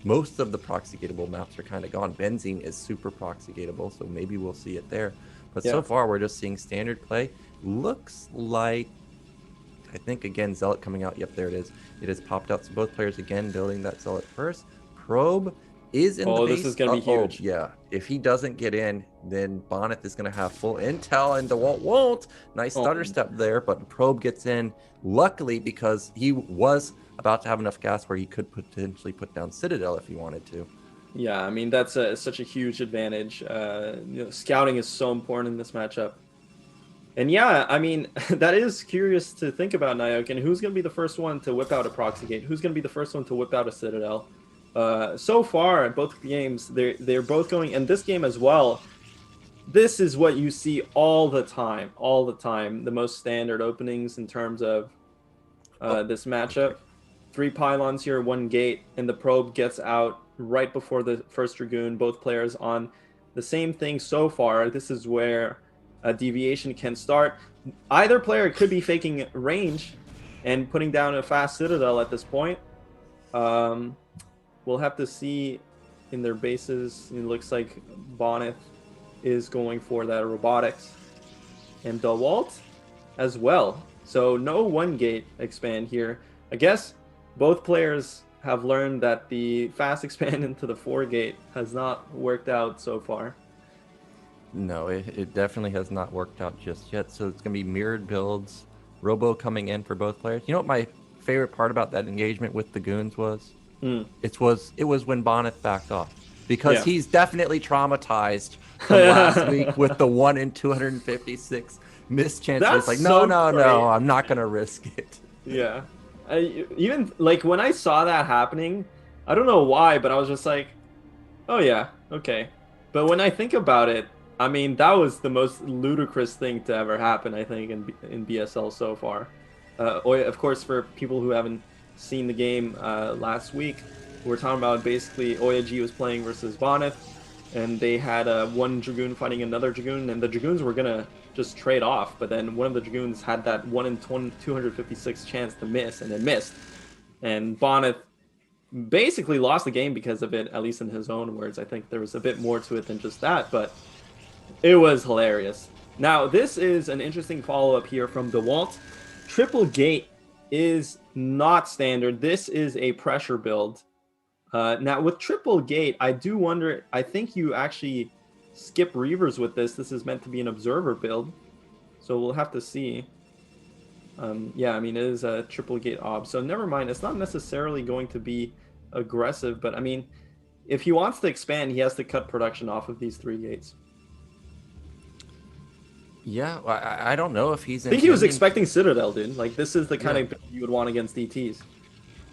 most of the proxy gateable maps are kind of gone. Benzene is super proxy gateable, so maybe we'll see it there. But so far, we're just seeing standard play. Looks like, I think, again, Zealot coming out. Yep, there it is. It has popped out. So both players, again, building that Zealot first. Probe is in the base. This is going to be huge. Yeah. If he doesn't get in, then Bonyth is going to have full intel and Dewalt won't. Nice stutter step there, but Probe gets in, luckily, because he was about to have enough gas where he could potentially put down Citadel if he wanted to. Yeah, I mean, that's such a huge advantage. Scouting is so important in this matchup. And yeah, I mean, that is curious to think about, Nyokin. Who's going to be the first one to whip out a proxy gate? Who's going to be the first one to whip out a Citadel? So far, both games, they're both going, and this game as well, this is what you see all the time. The most standard openings in terms of this matchup. Okay. 3 pylons here, 1 gate, and the Probe gets out right before the first Dragoon. Both players on the same thing so far. This is where a deviation can start. Either player could be faking range and putting down a fast Citadel at this point. We'll have to see in their bases. It looks like Bonyth is going for that robotics. And Dewalt as well. So no 1 gate expand here. I guess both players have learned that the fast expand into the 4 gate has not worked out so far. No, it definitely has not worked out just yet. So it's going to be mirrored builds. Robo coming in for both players. You know what my favorite part about that engagement with the Goons was? It was when Bonyth backed off, because he's definitely traumatized from last week with the 1 in 256 missed chances. It's like, no, I'm not gonna risk it. Yeah, even like when I saw that happening, I don't know why, but I was just like, oh yeah, okay. But when I think about it, I mean, that was the most ludicrous thing to ever happen, I think, in BSL so far. Oya, of course, for people who haven't seen the game last week, we're talking about basically Oya G was playing versus Bonyth, and they had one Dragoon fighting another Dragoon, and the Dragoons were gonna just trade off, but then one of the Dragoons had that 1 in 256 chance to miss, and it missed. And Bonyth basically lost the game because of it, at least in his own words. I think there was a bit more to it than just that, but it was hilarious. Now, this is an interesting follow-up here from Dewalt. Triple Gate is not standard. This is a pressure build. Now, with Triple Gate, I do wonder, I think you actually skip Reavers with this. This is meant to be an observer build, so we'll have to see. Yeah, I mean, it is a Triple Gate ob, so never mind. It's not necessarily going to be aggressive, but I mean, if he wants to expand, he has to cut production off of these 3 gates. Yeah, I don't know if he's. I think he was expecting Citadel, dude. Like, this is the kind of build you would want against DTs.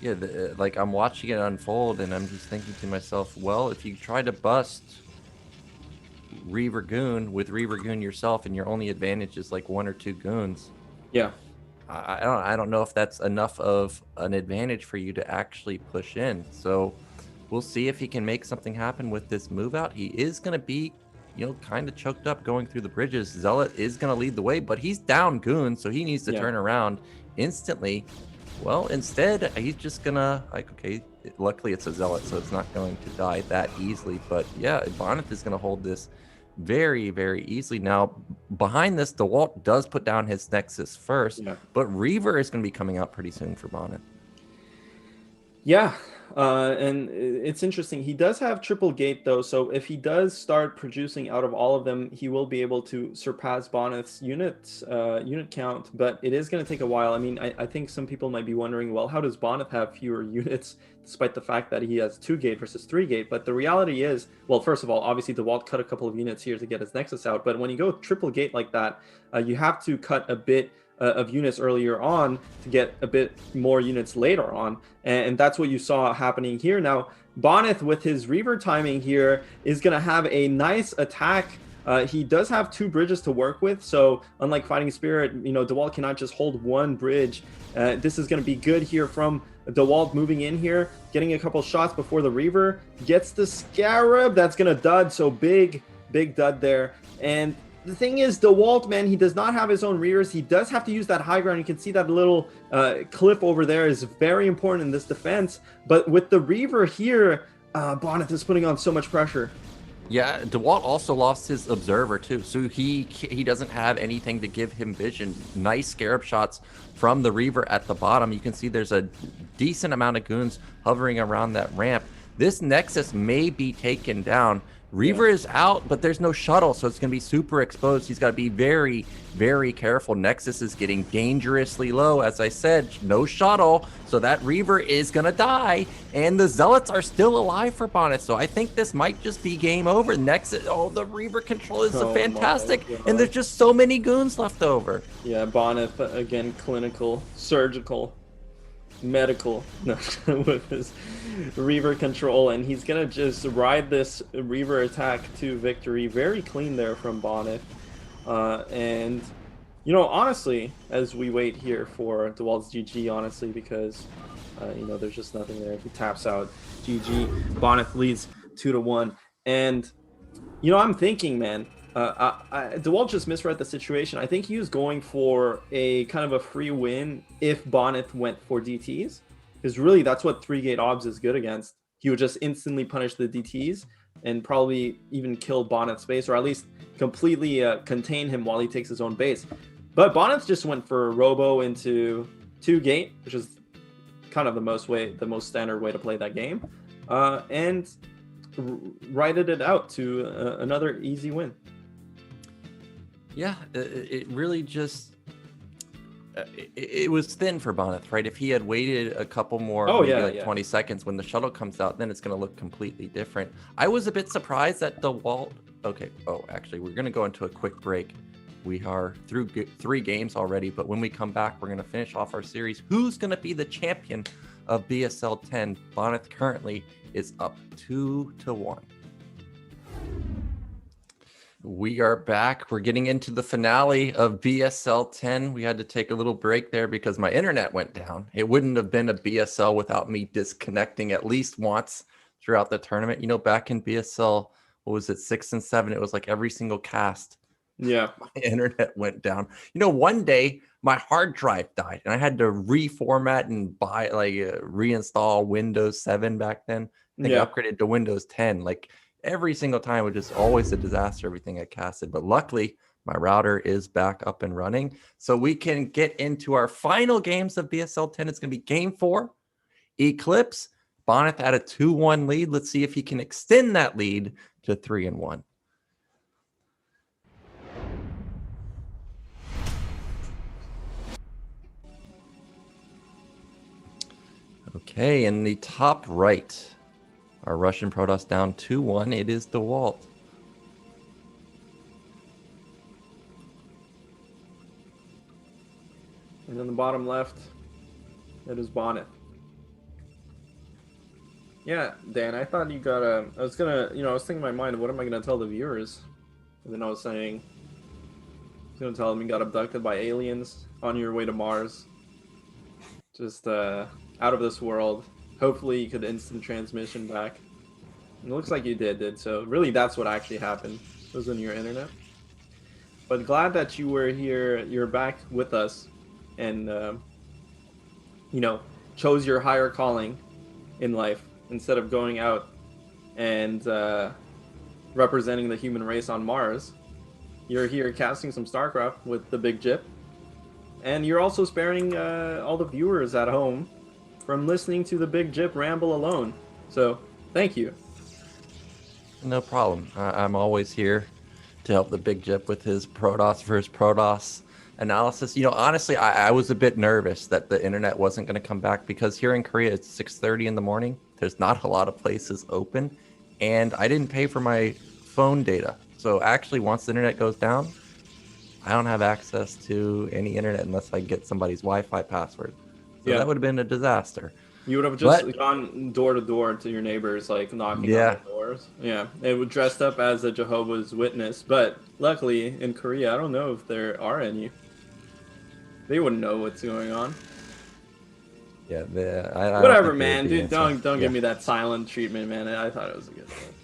Yeah, like I'm watching it unfold, and I'm just thinking to myself, well, if you try to bust Reaver Goon with Reaver Goon yourself, and your only advantage is like 1 or 2 goons. Yeah. I don't know if that's enough of an advantage for you to actually push in. So we'll see if he can make something happen with this move out. He is going to be, you know, kind of choked up going through the bridges. Zealot is going to lead the way, but he's down goon, so he needs to turn around instantly. Well, instead, he's just going to, like, okay, luckily it's a Zealot, so it's not going to die that easily. But yeah, Bonyth is going to hold this very, very easily. Now, behind this, Dewalt does put down his Nexus first, but Reaver is going to be coming out pretty soon for Bonyth. Yeah, and it's interesting. He does have Triple Gate, though, so if he does start producing out of all of them, he will be able to surpass Bonyth's unit count, but it is going to take a while. I mean, I think some people might be wondering, well, how does Bonyth have fewer units, despite the fact that he has 2 gate versus 3 gate? But the reality is, well, first of all, obviously Dewalt cut a couple of units here to get his Nexus out, but when you go Triple Gate like that, you have to cut a bit of units earlier on to get a bit more units later on, and that's what you saw happening here. Now, Bonyth with his Reaver timing here is going to have a nice attack. He does have 2 bridges to work with, so unlike Fighting Spirit, you know, Dewalt cannot just hold 1 bridge. This is going to be good here from Dewalt moving in here, getting a couple shots before the Reaver gets the Scarab. That's going to dud, so big dud there. And the thing is, Dewalt, man, he does not have his own Reavers. He does have to use that high ground. You can see that little cliff over there is very important in this defense. But with the Reaver here, Bonyth is putting on so much pressure. Yeah, Dewalt also lost his Observer, too. So he doesn't have anything to give him vision. Nice Scarab shots from the Reaver at the bottom. You can see there's a decent amount of goons hovering around that ramp. This Nexus may be taken down. Reaver is out, but there's no shuttle, so it's going to be super exposed. He's got to be very, very careful. Nexus is getting dangerously low. As I said, no shuttle, so that Reaver is going to die, and the Zealots are still alive for Bonyth, so I think this might just be game over. Nexus, the Reaver control is fantastic, and there's just so many goons left over. Yeah, Bonyth, again, clinical, surgical, medical, with his Reaver control, and he's gonna just ride this Reaver attack to victory. Very clean there from Bonyth. And you know, honestly, as we wait here for Dewalt's GG, honestly, because you know, there's just nothing there. He taps out, GG. Bonyth leads 2-1, and you know, I'm thinking, man, Dewalt just misread the situation. I think he was going for a kind of a free win if Bonyth went for DTs, because really that's what 3-gate obs is good against. He would just instantly punish the DTs and probably even kill Bonyth's base, or at least completely contain him while he takes his own base. But Bonyth just went for Robo into 2-gate, which is kind of the most standard way to play that game, and righted it out to another easy win. Yeah, it really just it was thin for Bonyth, right? If he had waited a couple more, 20 seconds when the shuttle comes out, then it's going to look completely different. I was a bit surprised that Dewalt. Okay, actually, we're going to go into a quick break. We are through 3 games already, but when we come back, we're going to finish off our series. Who's going to be the champion of BSL 10? Bonyth currently is up 2-1. We are back. We're getting into the finale of BSL 10. We had to take a little break there because my internet went down. It wouldn't have been a BSL without me disconnecting at least once throughout the tournament. You know, back in BSL, what was it, 6 and 7? It was like every single cast. Yeah. My internet went down. You know, one day my hard drive died and I had to reformat and reinstall Windows 7 back then. I think I upgraded to Windows 10. Like every single time, it was just always a disaster, everything I casted. But luckily, my router is back up and running. So we can get into our final games of BSL 10. It's going to be game 4. Eclipse. Bonyth at a 2-1 lead. Let's see if he can extend that lead to 3-1. Okay, in the top right, our Russian Protoss down 2-1. It is Dewalt. And in the bottom left, it is Bonyth. Yeah, Dan, I thought you got a... I was thinking in my mind, what am I going to tell the viewers? And then I was saying, I was going to tell them you got abducted by aliens on your way to Mars. Just, out of this world. Hopefully you could instant transmission back. And it looks like you did. So really that's what actually happened. It was on your internet. But glad that you were here, you're back with us. And, chose your higher calling in life. Instead of going out and representing the human race on Mars. You're here casting some StarCraft with the Big Jip. And you're also sparing all the viewers at home from listening to the Big Jip ramble alone. So, thank you. No problem. I'm always here to help the Big Jip with his Protoss versus Protoss analysis. You know, honestly, I was a bit nervous that the internet wasn't going to come back because here in Korea, it's 6:30 in the morning. There's not a lot of places open. And I didn't pay for my phone data. So actually, once the internet goes down, I don't have access to any internet unless I get somebody's Wi-Fi password. So that would have been a disaster. You would have just gone door to door to your neighbors, like knocking on the doors. Yeah, it would dressed up as a Jehovah's Witness. But luckily, in Korea, I don't know if there are any. They wouldn't know what's going on. Yeah, whatever, man. Dude, don't give me that silent treatment, man. I thought it was a good thing.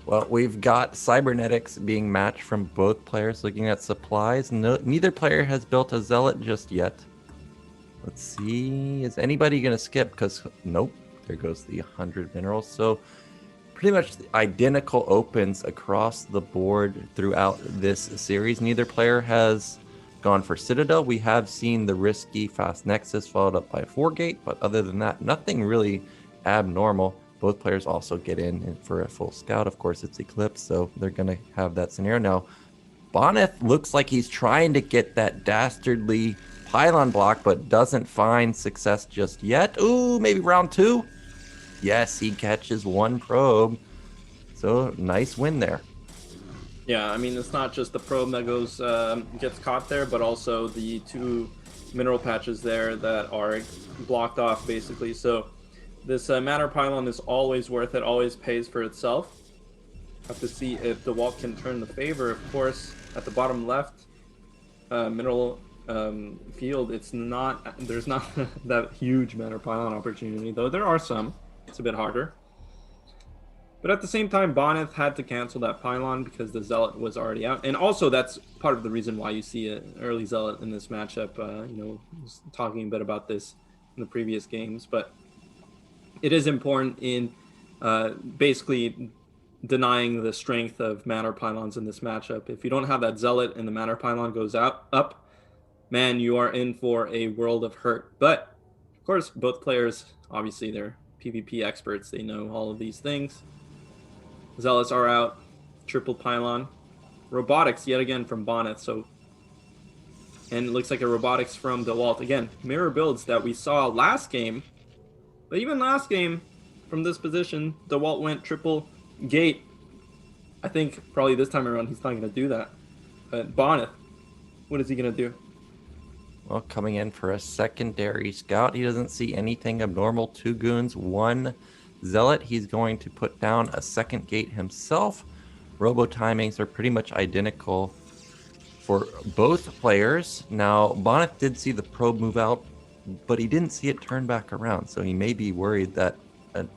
Well, we've got cybernetics being matched from both players. Looking at supplies, neither player has built a zealot just yet. Let's see, is anybody going to skip? Because nope, there goes the 100 minerals. So pretty much identical opens across the board throughout this series. Neither player has gone for Citadel. We have seen the risky fast Nexus followed up by 4-gate, but other than that, nothing really abnormal. Both players also get in for a full scout. Of course, it's Eclipse, so they're going to have that scenario. Now, Bonyth looks like he's trying to get that dastardly pylon block, but doesn't find success just yet. Ooh, maybe round 2? Yes, he catches one probe. So, nice win there. Yeah, I mean, it's not just the probe that goes gets caught there, but also the 2 mineral patches there that are blocked off, basically. So, this matter pylon is always worth it, always pays for itself. Have to see if Dewalt can turn the favor. Of course, at the bottom left mineral field, there's not that huge matter pylon opportunity, though there are some. It's a bit harder. But at the same time, Bonyth had to cancel that pylon because the zealot was already out. And also, that's part of the reason why you see an early zealot in this matchup. Was talking a bit about this in the previous games, but it is important in basically denying the strength of matter pylons in this matchup. If you don't have that zealot and the matter pylon goes up, man, you are in for a world of hurt. But of course, both players, obviously, they're PvP experts. They know all of these things. Zealots are out. Triple pylon. Robotics yet again from Bonyth. And it looks like a robotics from Dewalt. Again, mirror builds that we saw last game. But even last game, from this position, Dewalt went triple gate. I think probably this time around he's not going to do that. But Bonyth, what is he going to do? Well, coming in for a secondary scout. He doesn't see anything abnormal. 2 goons, 1 zealot. He's going to put down a second gate himself. robo timings are pretty much identical for both players. Now, Bonyth did see the probe move out, but he didn't see it turn back around, so he may be worried that an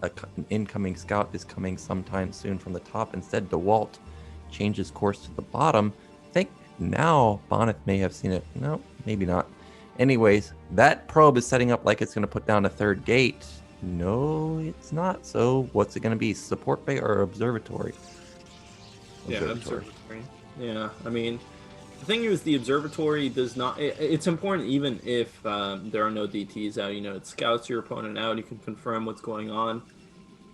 incoming scout is coming sometime soon from the top. Instead, Dewalt changes course to the bottom. I think now Bonyth may have seen it. No, maybe not. Anyways, that probe is setting up like it's going to put down a third gate. No, it's not. So what's it going to be? Support bay or observatory? Yeah, observatory. Yeah, I mean, the thing is, the observatory does not. It's important even if there are no DTs out. You know, it scouts your opponent out. You can confirm what's going on.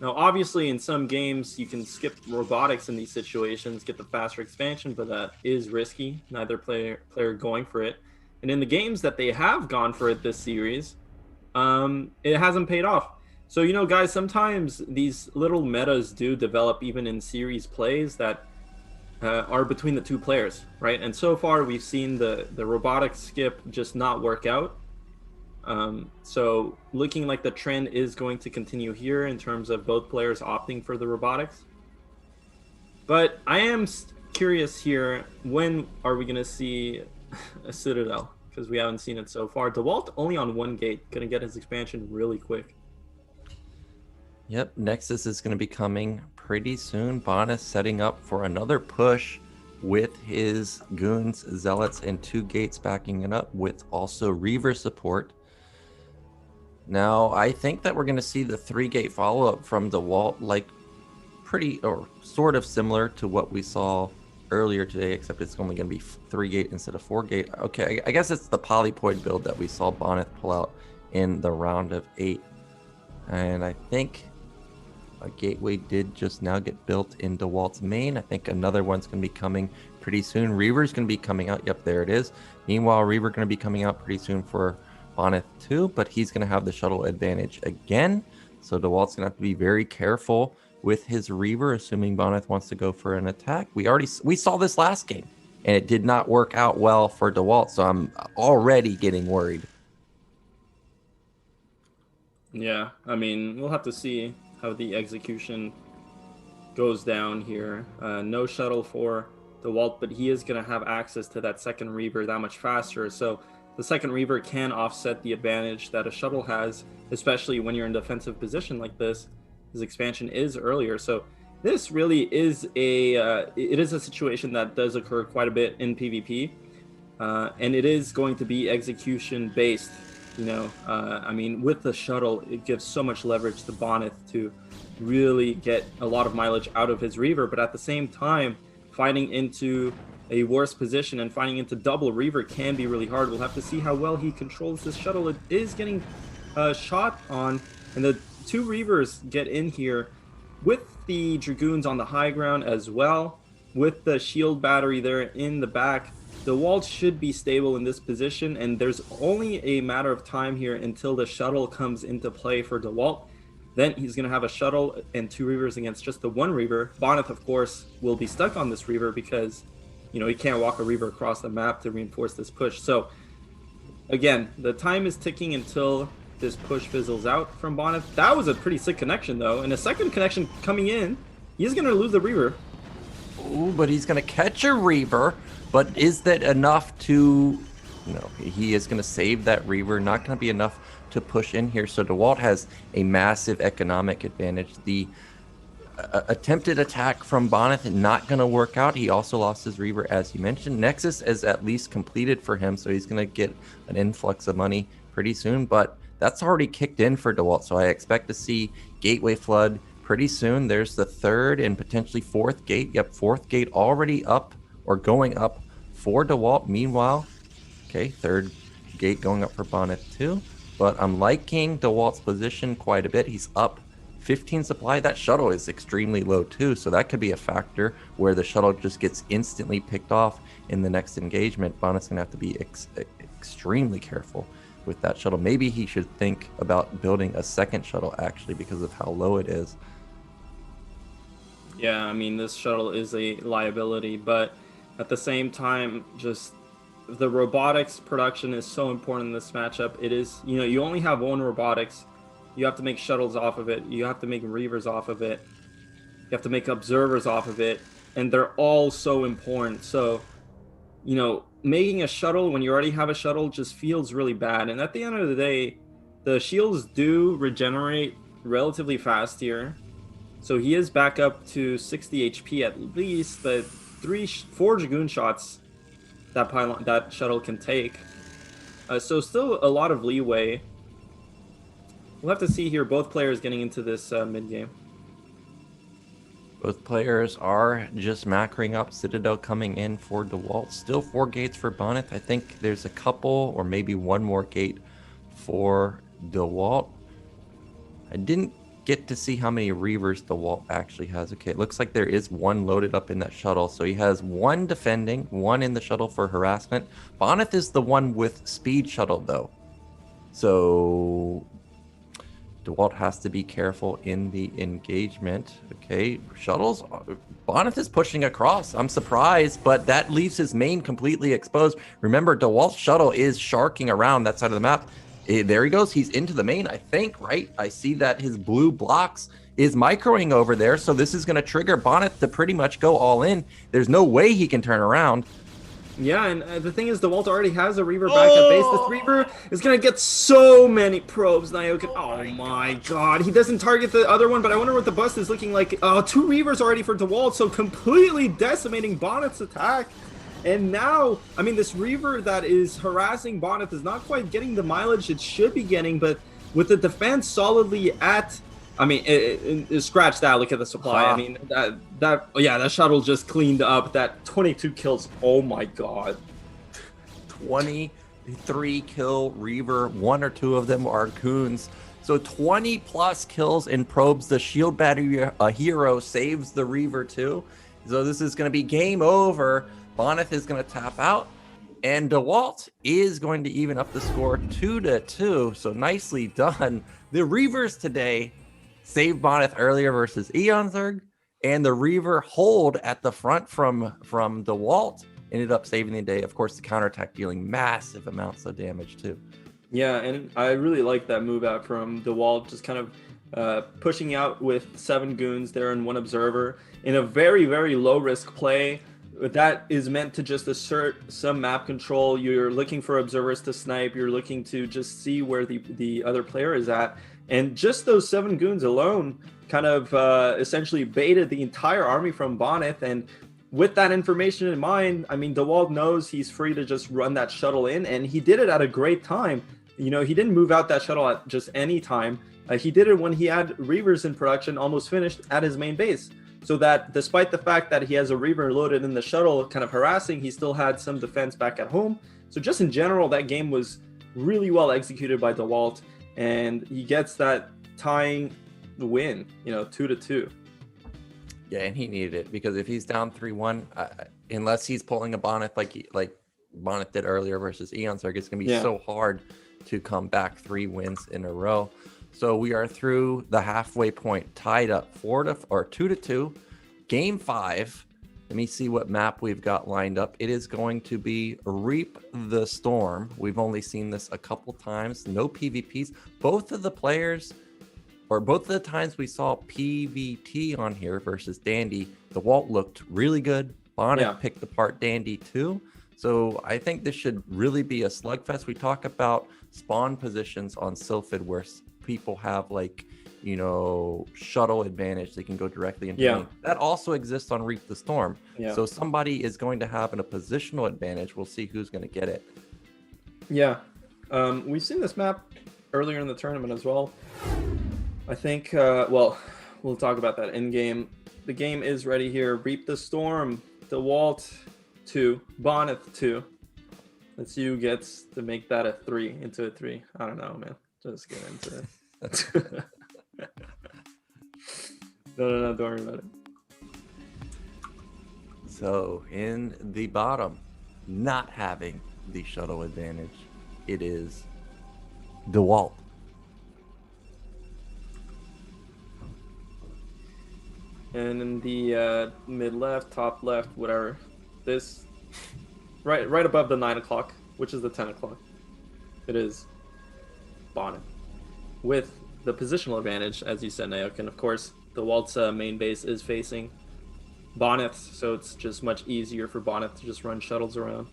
Now, obviously, in some games, you can skip robotics in these situations, get the faster expansion, but that is risky. Neither player going for it. And in the games that they have gone for it this series, it hasn't paid off. So, you know, guys, sometimes these little metas do develop even in series plays that are between the two players, right? And so far, we've seen the robotic skip just not work out. So looking like the trend is going to continue here in terms of both players opting for the robotics. But I am curious here, when are we going to see a Citadel? Because we haven't seen it so far. Dewalt only on one gate, going to get his expansion really quick. Yep, Nexus is going to be coming pretty soon. Bonyth setting up for another push with his goons, zealots, and 2 gates backing it up with also Reaver support. Now, I think that we're going to see the 3-gate follow-up from Dewalt, like pretty or sort of similar to what we saw earlier today, except it's only going to be 3-gate instead of 4-gate. Okay, I guess it's the polypoid build that we saw Bonyth pull out in the round of 8. And I think a gateway did just now get built in Dewalt's main. I think another one's going to be coming pretty soon. Reaver's going to be coming out. Yep, there it is. Meanwhile, Reaver going to be coming out pretty soon for Bonyth too, but he's going to have the shuttle advantage again. So Dewalt's going to have to be very careful with his Reaver, assuming Bonyth wants to go for an attack. We saw this last game, and it did not work out well for Dewalt, so I'm already getting worried. Yeah, I mean, we'll have to see how the execution goes down here. No shuttle for Dewalt, but he is going to have access to that second Reaver that much faster. So the second Reaver can offset the advantage that a shuttle has, especially when you're in defensive position like this. His expansion is earlier. So this really is it is a situation that does occur quite a bit in PvP. And it is going to be execution based. You know, I mean, with the shuttle, it gives so much leverage to Bonyth to really get a lot of mileage out of his Reaver. But at the same time, fighting into a worse position and fighting into double Reaver can be really hard. We'll have to see how well he controls this shuttle. It is getting shot on, and the 2 Reavers get in here with the Dragoons on the high ground as well, with the shield battery there in the back. Dewalt should be stable in this position, and there's only a matter of time here until the shuttle comes into play for Dewalt. Then he's going to have a shuttle and 2 Reavers against just the 1 Reaver. Bonyth, of course, will be stuck on this Reaver because, you know, he can't walk a Reaver across the map to reinforce this push. So, again, the time is ticking until this push fizzles out from Bonyth. That was a pretty sick connection, though. And a second connection coming in, he's going to lose the Reaver. Ooh, but he's going to catch a Reaver. But is that enough to, no, he is going to save that Reaver. Not going to be enough to push in here. So Dewalt has a massive economic advantage. The attempted attack from Bonyth not going to work out. He also lost his Reaver, as you mentioned. Nexus is at least completed for him, so he's going to get an influx of money pretty soon. But that's already kicked in for Dewalt, so I expect to see Gateway Flood pretty soon. There's the 3rd and potentially 4th gate. Yep, 4th gate already up or going up for Dewalt. Meanwhile, okay, 3rd gate going up for Bonyth too. But I'm liking Dewalt's position quite a bit. He's up 15 supply. That shuttle is extremely low too, so that could be a factor where the shuttle just gets instantly picked off in the next engagement. Bonyth's going to have to be extremely careful with that shuttle. Maybe he should think about building a 2nd shuttle, actually, because of how low it is. Yeah, I mean, this shuttle is a liability, but at the same time, just the robotics production is so important in this matchup. It is, you know, you only have 1 robotics. You have to make shuttles off of it. You have to make Reavers off of it. You have to make observers off of it. and they're all so important. So, you know, making a shuttle when you already have a shuttle just feels really bad. And at the end of the day, the shields do regenerate relatively fast here. So he is back up to 60 HP at least, but 4 Dragoon shots that shuttle can take. So still a lot of leeway. We'll have to see here, both players getting into this mid game. Both players are just macroing up. Citadel coming in for Dewalt. Still 4 gates for Bonyth. I think there's a couple or maybe one more gate for Dewalt. I didn't get to see how many Reavers Dewalt actually has. Okay, it looks like there is one loaded up in that shuttle. So he has one defending, one in the shuttle for harassment. Bonyth is the one with speed shuttle though. So Dewalt has to be careful in the engagement. Okay, shuttles. Bonyth is pushing across. I'm surprised, but that leaves his main completely exposed. Remember, Dewalt's shuttle is sharking around that side of the map. There he goes. He's into the main, I think, right? I see that his blue blocks is microing over there, so this is going to trigger Bonyth to pretty much go all in. There's no way he can turn around. Yeah, and the thing is, Dewalt already has a Reaver back at base. This Reaver is going to get so many probes, Nyokin. Oh my god. He doesn't target the other one, but I wonder what the bust is looking like. 2 Reavers already for Dewalt, so completely decimating Bonyth's attack. And now, I mean, this Reaver that is harassing Bonyth is not quite getting the mileage it should be getting, but with the defense solidly at... I mean, scratch that. Look at the supply. I mean, that shuttle just cleaned up. That 22 kills. Oh my god. 23 kill Reaver. 1 or 2 of them are goons. So 20 plus kills in probes. The shield battery hero saves the Reaver too. So this is going to be game over. Bonyth is going to tap out. And Dewalt is going to even up the score 2-2. So nicely done. The Reavers today saved Bonyth earlier versus Eonzerg, and the Reaver hold at the front from Dewalt ended up saving the day. Of course, the counterattack dealing massive amounts of damage too. Yeah, and I really like that move out from Dewalt, just kind of pushing out with 7 goons there and 1 observer in a very, very low risk play. That is meant to just assert some map control. You're looking for observers to snipe. You're looking to just see where the other player is at. And just those 7 goons alone kind of essentially baited the entire army from Bonyth. And with that information in mind, I mean, Dewalt knows he's free to just run that shuttle in, and he did it at a great time. You know, he didn't move out that shuttle at just any time. He did it when he had Reavers in production, almost finished at his main base. So that despite the fact that he has a Reaver loaded in the shuttle kind of harassing, he still had some defense back at home. So just in general, that game was really well executed by Dewalt. And he gets that tying win, 2-2. Yeah, and he needed it because if he's down 3-1, unless he's pulling a Bonyth like Bonyth did earlier versus Eonzerg, it's gonna be so hard to come back 3 wins in a row. So we are through the halfway point, tied up 2-2. Game 5. Let me see what map we've got lined up. It is going to be Reap the Storm. We've only seen this a couple times. No PvPs. Both of the times we saw PvT on here versus Dandy, Dewalt looked really good. Bonyth picked apart Dandy too. So I think this should really be a slugfest. We talk about spawn positions on Sylphid where people have shuttle advantage. They can go directly into lane. That also exists on Reap the Storm. So somebody is going to have a positional advantage. We'll see who's going to get it. Yeah. We've seen this map earlier in the tournament as well. I think, we'll talk about that in game. The game is ready here. Reap the Storm, Dewalt 2, Bonyth 2. Let's see who gets to make that a 3 into a 3. I don't know, man. Just get into it. No, don't worry about it. So in the bottom, not having the shuttle advantage, it is Dewalt. And in the mid left, top left, whatever, this right above the 9 o'clock, which is the 10 o'clock, it is Bonyth with the positional advantage, as you said, Naok. And of course, Dewalt's main base is facing Bonyths, so it's just much easier for Bonyth to just run shuttles around.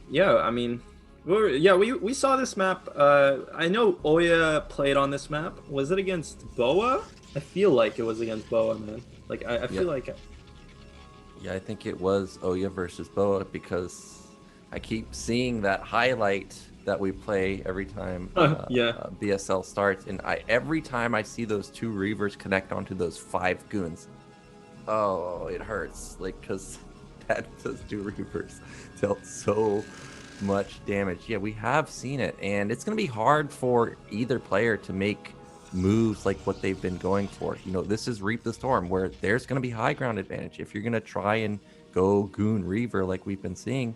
Yeah, I mean, we saw this map. I know Oya played on this map. Was it against Boa? I feel like it was against Boa, man. Like I feel like. Yeah, I think it was Oya versus Boa because I keep seeing that highlight that we play every time BSL starts, and every time I see those two Reavers connect onto those 5 goons, oh, it hurts. Like, because those two Reavers dealt so much damage. Yeah, we have seen it, and it's going to be hard for either player to make moves like what they've been going for. You know, this is Reap the Storm, where there's going to be high ground advantage. If you're going to try and go Goon Reaver like we've been seeing,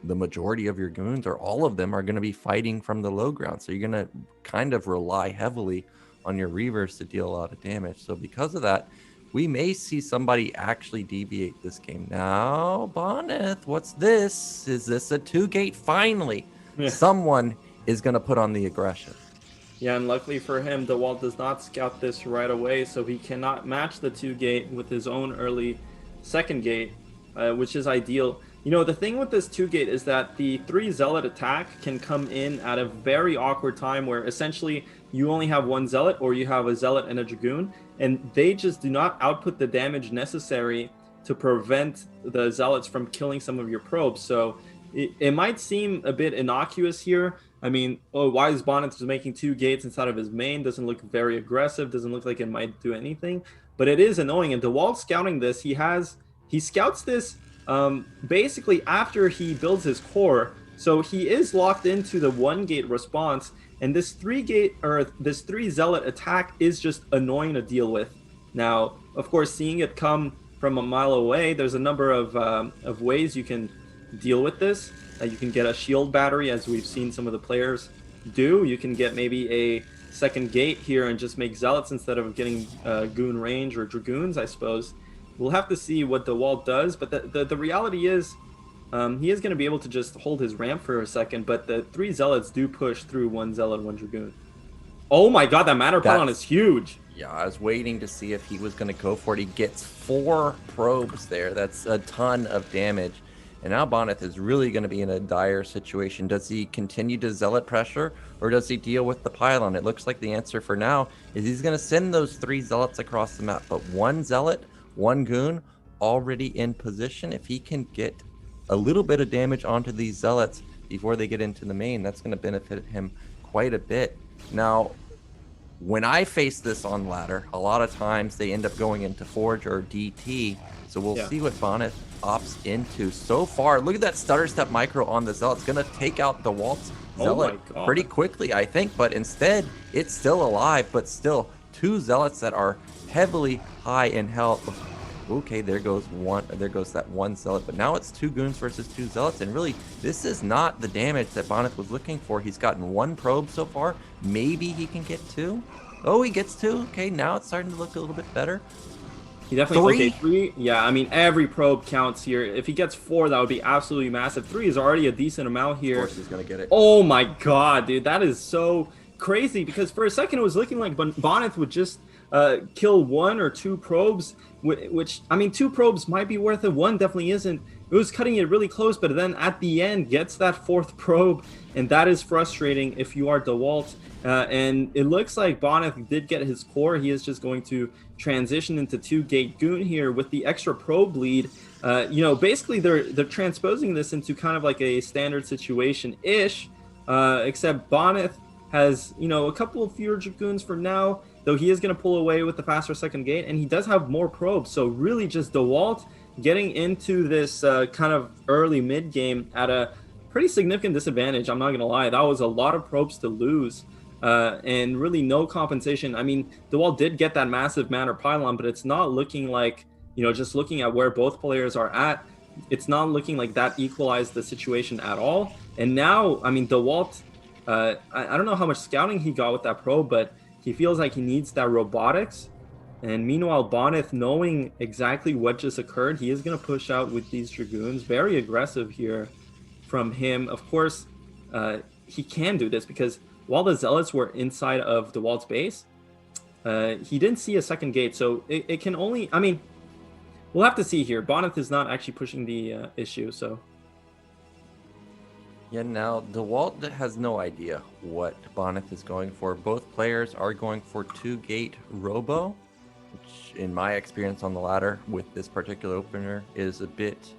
the majority of your goons, or all of them, are going to be fighting from the low ground. So you're going to kind of rely heavily on your Reavers to deal a lot of damage. So because of that, we may see somebody actually deviate this game. Now, Bonyth, what's this? Is this a 2-gate? Finally, someone is going to put on the aggression. Yeah, and luckily for him, Dewalt does not scout this right away, so he cannot match the 2-gate with his own early 2nd gate, which is ideal. You know, the thing with this 2-gate is that the 3 Zealot attack can come in at a very awkward time where essentially you only have 1 Zealot, or you have a Zealot and a Dragoon, and they just do not output the damage necessary to prevent the Zealots from killing some of your probes. So it might seem a bit innocuous here. I mean, why is Bonyth just making 2 gates inside of his main? Doesn't look very aggressive. Doesn't look like it might do anything. But it is annoying. And Dewalt scouting this, he scouts this basically after he builds his core. So he is locked into the 1-gate response. And this 3-gate, or this 3 Zealot attack is just annoying to deal with. Now, of course, seeing it come from a mile away, there's a number of ways you can deal with this. You can get a shield battery, as we've seen some of the players do. You can get maybe a 2nd gate here and just make Zealots instead of getting Goon range or Dragoons, I suppose. We'll have to see what Dewalt does, but the reality is he is going to be able to just hold his ramp for a second, but the 3 Zealots do push through 1 Zealot, 1 Dragoon. Oh my god, that Matter Pylon is huge! Yeah, I was waiting to see if he was going to go for it. He gets 4 probes there. That's a ton of damage. And now Bonyth is really going to be in a dire situation. Does he continue to Zealot pressure, or does he deal with the pylon? It looks like the answer for now is he's going to send those 3 Zealots across the map. But 1 Zealot, 1 Goon already in position. If he can get a little bit of damage onto these Zealots before they get into the main, that's going to benefit him quite a bit. Now, when I face this on ladder, a lot of times they end up going into Forge or DT. So we'll see what Bonyth opts into. So far, look at that stutter step micro on the Zealot. It's going to take out the Waltz Zealot pretty quickly, I think. But instead, it's still alive. But still, 2 Zealots that are heavily high in health. Okay, there goes that 1 Zealot. But now it's 2 Goons versus 2 Zealots. And really, this is not the damage that Bonyth was looking for. He's gotten 1 probe so far. Maybe he can get 2. Oh, he gets 2. Okay, now it's starting to look a little bit better. He definitely 3. Yeah, I mean, every probe counts here. If he gets 4, that would be absolutely massive. 3 is already a decent amount here. Of course he's gonna get it. Oh my god, dude, that is so crazy, because for a second it was looking like Bonyth would just kill 1 or 2 probes, which, I mean, 2 probes might be worth it. 1 definitely isn't. It was cutting it really close, but then at the end gets that 4th probe, and that is frustrating if you are Dewalt. And it looks like Bonyth did get his core. He is just going to transition into 2-gate Goon here with the extra probe lead. You know, basically they're transposing this into kind of like a standard situation-ish, except Bonyth has, you know, a couple of fewer Dragoons for now, though he is going to pull away with the faster 2nd gate, and he does have more probes. So really just Dewalt getting into this kind of early mid-game at a pretty significant disadvantage. I'm not going to lie. That was a lot of probes to lose. And really no compensation. I mean, Dewalt did get that massive Matter Pylon, but it's not looking like, you know, just looking at where both players are at, it's not looking like that equalized the situation at all. And now, I mean, Dewalt, I don't know how much scouting he got with that probe, but he feels like he needs that robotics. And meanwhile, Bonyth, knowing exactly what just occurred, he is going to push out with these Dragoons. Very aggressive here from him. Of course, he can do this because while the Zealots were inside of Dewalt's base, he didn't see a 2nd gate. So it can only, I mean, We'll have to see here. Bonyth is not actually pushing the issue, so. Yeah, now Dewalt has no idea what Bonyth is going for. Both players are going for 2-gate Robo, which in my experience on the ladder with this particular opener is a bit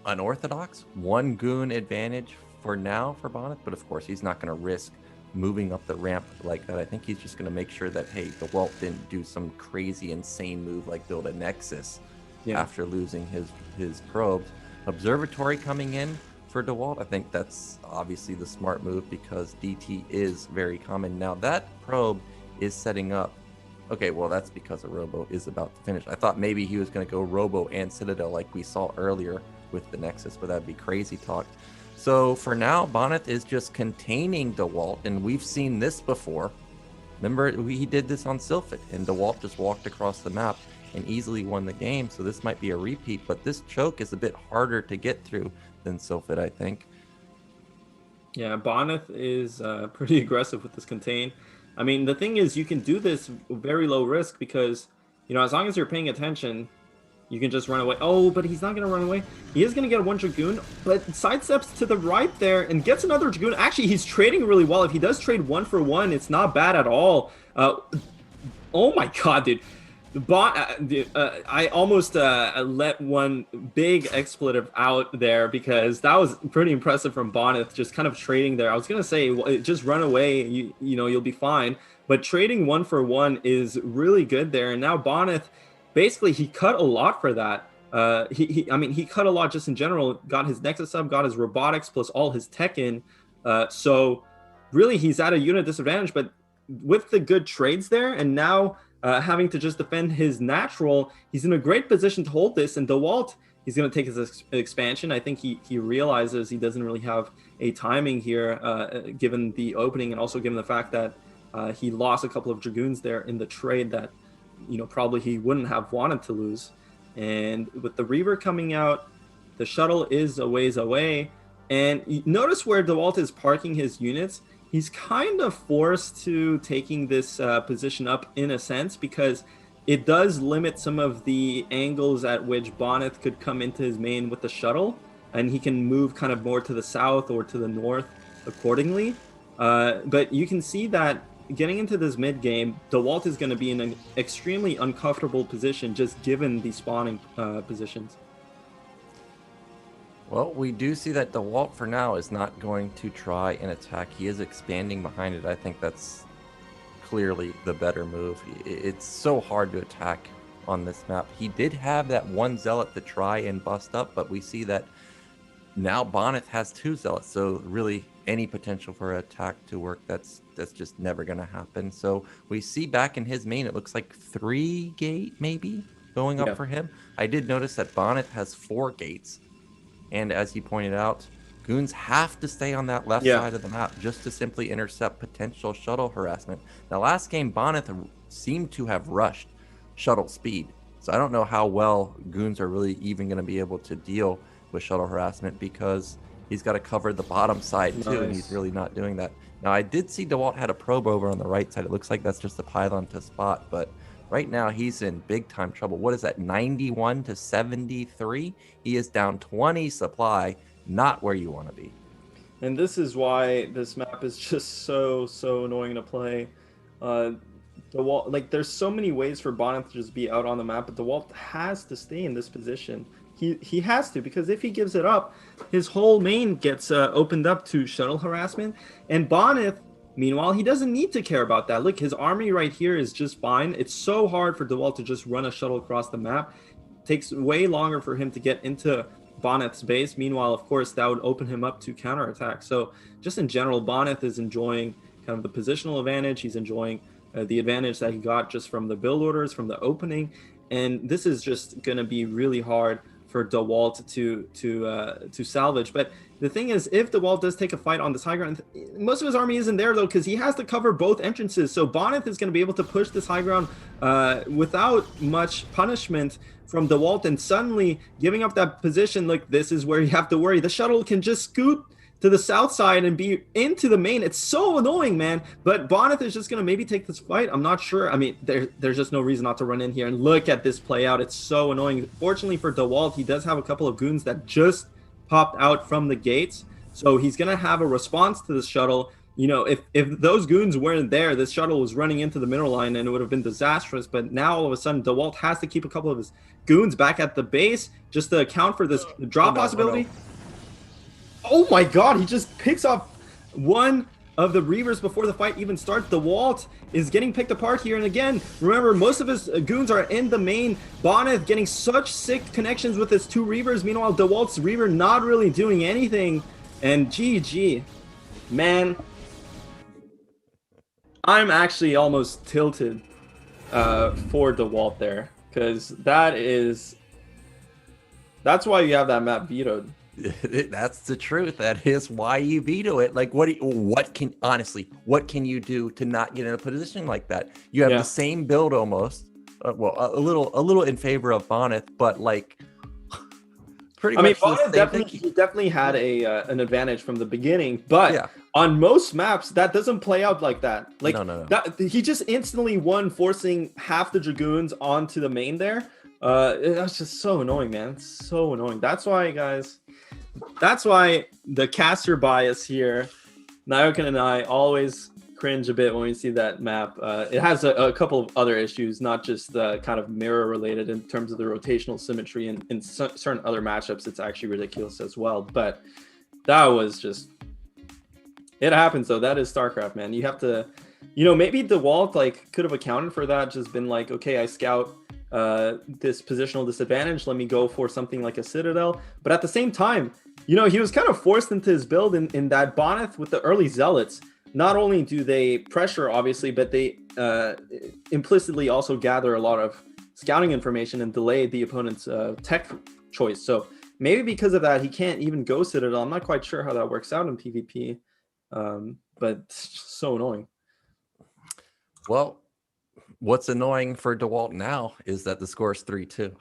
unorthodox. 1 goon advantage for now for Bonyth, but of course he's not going to risk moving up the ramp like that. I think he's just going to make sure that, hey, Dewalt didn't do some crazy, insane move like build a Nexus after losing his probes. Observatory coming in for Dewalt, I think that's obviously the smart move because DT is very common. Now that probe is setting up. Okay, well that's because a Robo is about to finish. I thought maybe he was going to go Robo and Citadel like we saw earlier with the Nexus, but that'd be crazy talk. So for now, Bonyth is just containing Dewalt, and we've seen this before. Remember, he did this on Sylphid, and Dewalt just walked across the map and easily won the game. So this might be a repeat, but this choke is a bit harder to get through than Sylphid, I think. Yeah, Bonyth is pretty aggressive with this contain. I mean, the thing is, you can do this very low risk because, you know, as long as you're paying attention, you can just run away. Oh, but he's not going to run away. He is going to get 1 Dragoon, but sidesteps to the right there and gets another Dragoon. Actually, he's trading really well. If he does trade 1 for 1, it's not bad at all. Oh my god, dude. I almost let one big expletive out there because that was pretty impressive from Bonyth, just kind of trading there. I was going to say, just run away, you know, you'll be fine. But trading 1 for 1 is really good there. And now Bonyth, basically, he cut a lot for that. I mean, he cut a lot just in general, got his Nexus up, got his robotics plus all his tech in. So really, he's at a unit disadvantage, but with the good trades there, and now having to just defend his natural, he's in a great position to hold this. And Dewalt, he's going to take his expansion. I think he realizes he doesn't really have a timing here, given the opening, and also given the fact that he lost a couple of Dragoons there in the trade that, you know, probably he wouldn't have wanted to lose. And with the Reaver coming out, the shuttle is a ways away. And notice where Dewalt is parking his units. He's kind of forced to taking this position up in a sense because it does limit some of the angles at which Bonyth could come into his main with the shuttle, and he can move kind of more to the south or to the north accordingly. But you can see that getting into this mid game, Dewalt is going to be in an extremely uncomfortable position just given the spawning positions. Well, we do see that Dewalt for now is not going to try and attack. He is expanding behind it. I think that's clearly the better move. It's so hard to attack on this map. He did have that 1 Zealot to try and bust up, but we see that now Bonyth has 2 Zealots. So really any potential for attack to work, that's just never going to happen. So we see back in his main, it looks like 3 gate maybe going up for him. I did notice that Bonyth has 4 gates. And as he pointed out, goons have to stay on that left side of the map just to simply intercept potential shuttle harassment. Now, last game, Bonyth seemed to have rushed shuttle speed. So I don't know how well goons are really even going to be able to deal with shuttle harassment because he's got to cover the bottom side too, and he's really not doing that. Now, I did see Dewalt had a probe over on the right side. It looks like that's just a pylon to spot, but right now, he's in big-time trouble. What is that, 91 to 73? He is down 20 supply, not where you want to be. And this is why this map is just so annoying to play. Dewalt, like, there's so many ways for Bonyth to just be out on the map, but Dewalt has to stay in this position. He has to, because if he gives it up, his whole main gets opened up to shuttle harassment. And Bonyth, meanwhile, he doesn't need to care about that. Look, his army right here is just fine. It's so hard for Dewalt to just run a shuttle across the map. It takes way longer for him to get into Bonyth's base. Meanwhile, of course, that would open him up to counterattack. So just in general, Bonyth is enjoying kind of the positional advantage. He's enjoying the advantage that he got just from the build orders, from the opening. And this is just going to be really hard for Dewalt to salvage. But the thing is, if Dewalt does take a fight on this high ground, most of his army isn't there though, because he has to cover both entrances. So Bonyth is going to be able to push this high ground without much punishment from Dewalt, and suddenly giving up that position. Look, this is where you have to worry. The shuttle can just scoot to the south side and be into the main. It's so annoying, man. But Bonyth is just going to maybe take this fight. I'm not sure. I mean, there's just no reason not to run in here and look at this play out. It's so annoying. Fortunately for Dewalt, he does have a couple of goons that just popped out from the gates. So he's going to have a response to this shuttle. You know, if those goons weren't there, this shuttle was running into the middle line and it would have been disastrous. But now all of a sudden, Dewalt has to keep a couple of his goons back at the base just to account for this drop possibility. Oh my god, he just picks up one of the Reavers before the fight even starts. Dewalt is getting picked apart here. And again, remember, most of his goons are in the main. Bonyth getting such sick connections with his 2 Reavers. Meanwhile, Dewalt's Reaver not really doing anything. And GG. Man, I'm actually almost tilted for Dewalt there. Because that's why you have that map vetoed. That's the truth. That is why you veto it. Like, what can you do to not get in a position like that? You have the same build almost. Well, a little in favor of Bonyth, but like pretty much. I mean, Bonyth definitely had an advantage from the beginning, but on most maps that doesn't play out like that. Like, no. He just instantly won, forcing half the Dragoons onto the main there. That's just so annoying, man. It's so annoying. That's why, guys. That's why the caster bias here, Naokin and I always cringe a bit when we see that map. It has a couple of other issues, not just kind of mirror related in terms of the rotational symmetry, and in certain other matchups it's actually ridiculous as well. But that was just, it happens though. That is StarCraft, man. You have to, you know, maybe Dewalt like could have accounted for that, just been like, okay, I scout this positional disadvantage, let me go for something like a Citadel. But at the same time, you know, he was kind of forced into his build in that Bonyth with the early Zealots. Not only do they pressure, obviously, but they implicitly also gather a lot of scouting information and delay the opponent's tech choice. So maybe because of that, he can't even go Citadel. I'm not quite sure how that works out in PvP, but it's just so annoying. Well, what's annoying for Dewalt now is that the score is 3-2.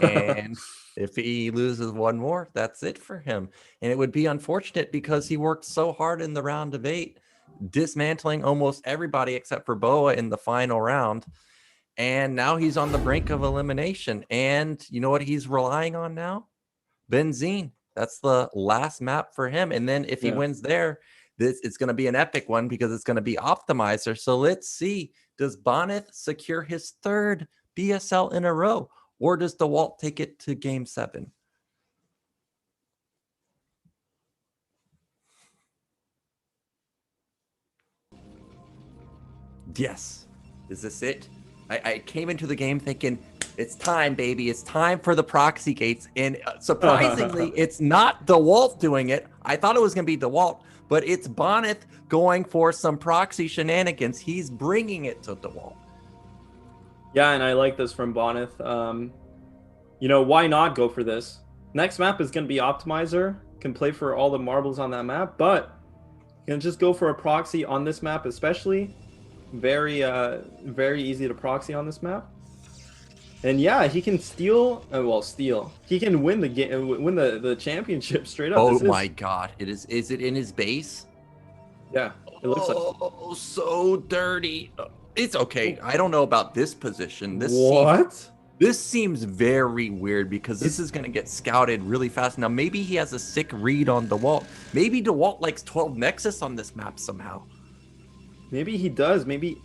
And if he loses one more, that's it for him. And it would be unfortunate because he worked so hard in the round of 8, dismantling almost everybody except for Boa in the final round. And now he's on the brink of elimination. And you know what he's relying on now? Benzine. That's the last map for him. And then if he wins there, it's going to be an epic one because it's going to be Optimizer. So let's see. Does Bonyth secure his 3rd BSL in a row? Or does Dewalt take it to Game 7? Yes. Is this it? I came into the game thinking, it's time, baby. It's time for the proxy gates. And surprisingly, it's not Dewalt doing it. I thought it was going to be Dewalt, but it's Bonyth going for some proxy shenanigans. He's bringing it to Dewalt. Yeah, and I like this from Bonyth. You know, why not go for this? Next map is going to be Optimizer. Can play for all the marbles on that map, but you can just go for a proxy on this map, especially. Very easy to proxy on this map. And yeah, he can steal. Steal. He can win the game, win the championship straight up. Oh my god! It is. Is it in his base? Yeah, it looks like. Oh, so dirty. It's okay. I don't know about this position. This seems very weird because this is going to get scouted really fast. Now, maybe he has a sick read on Dewalt. Maybe Dewalt likes 12 Nexus on this map somehow. Maybe he does. Maybe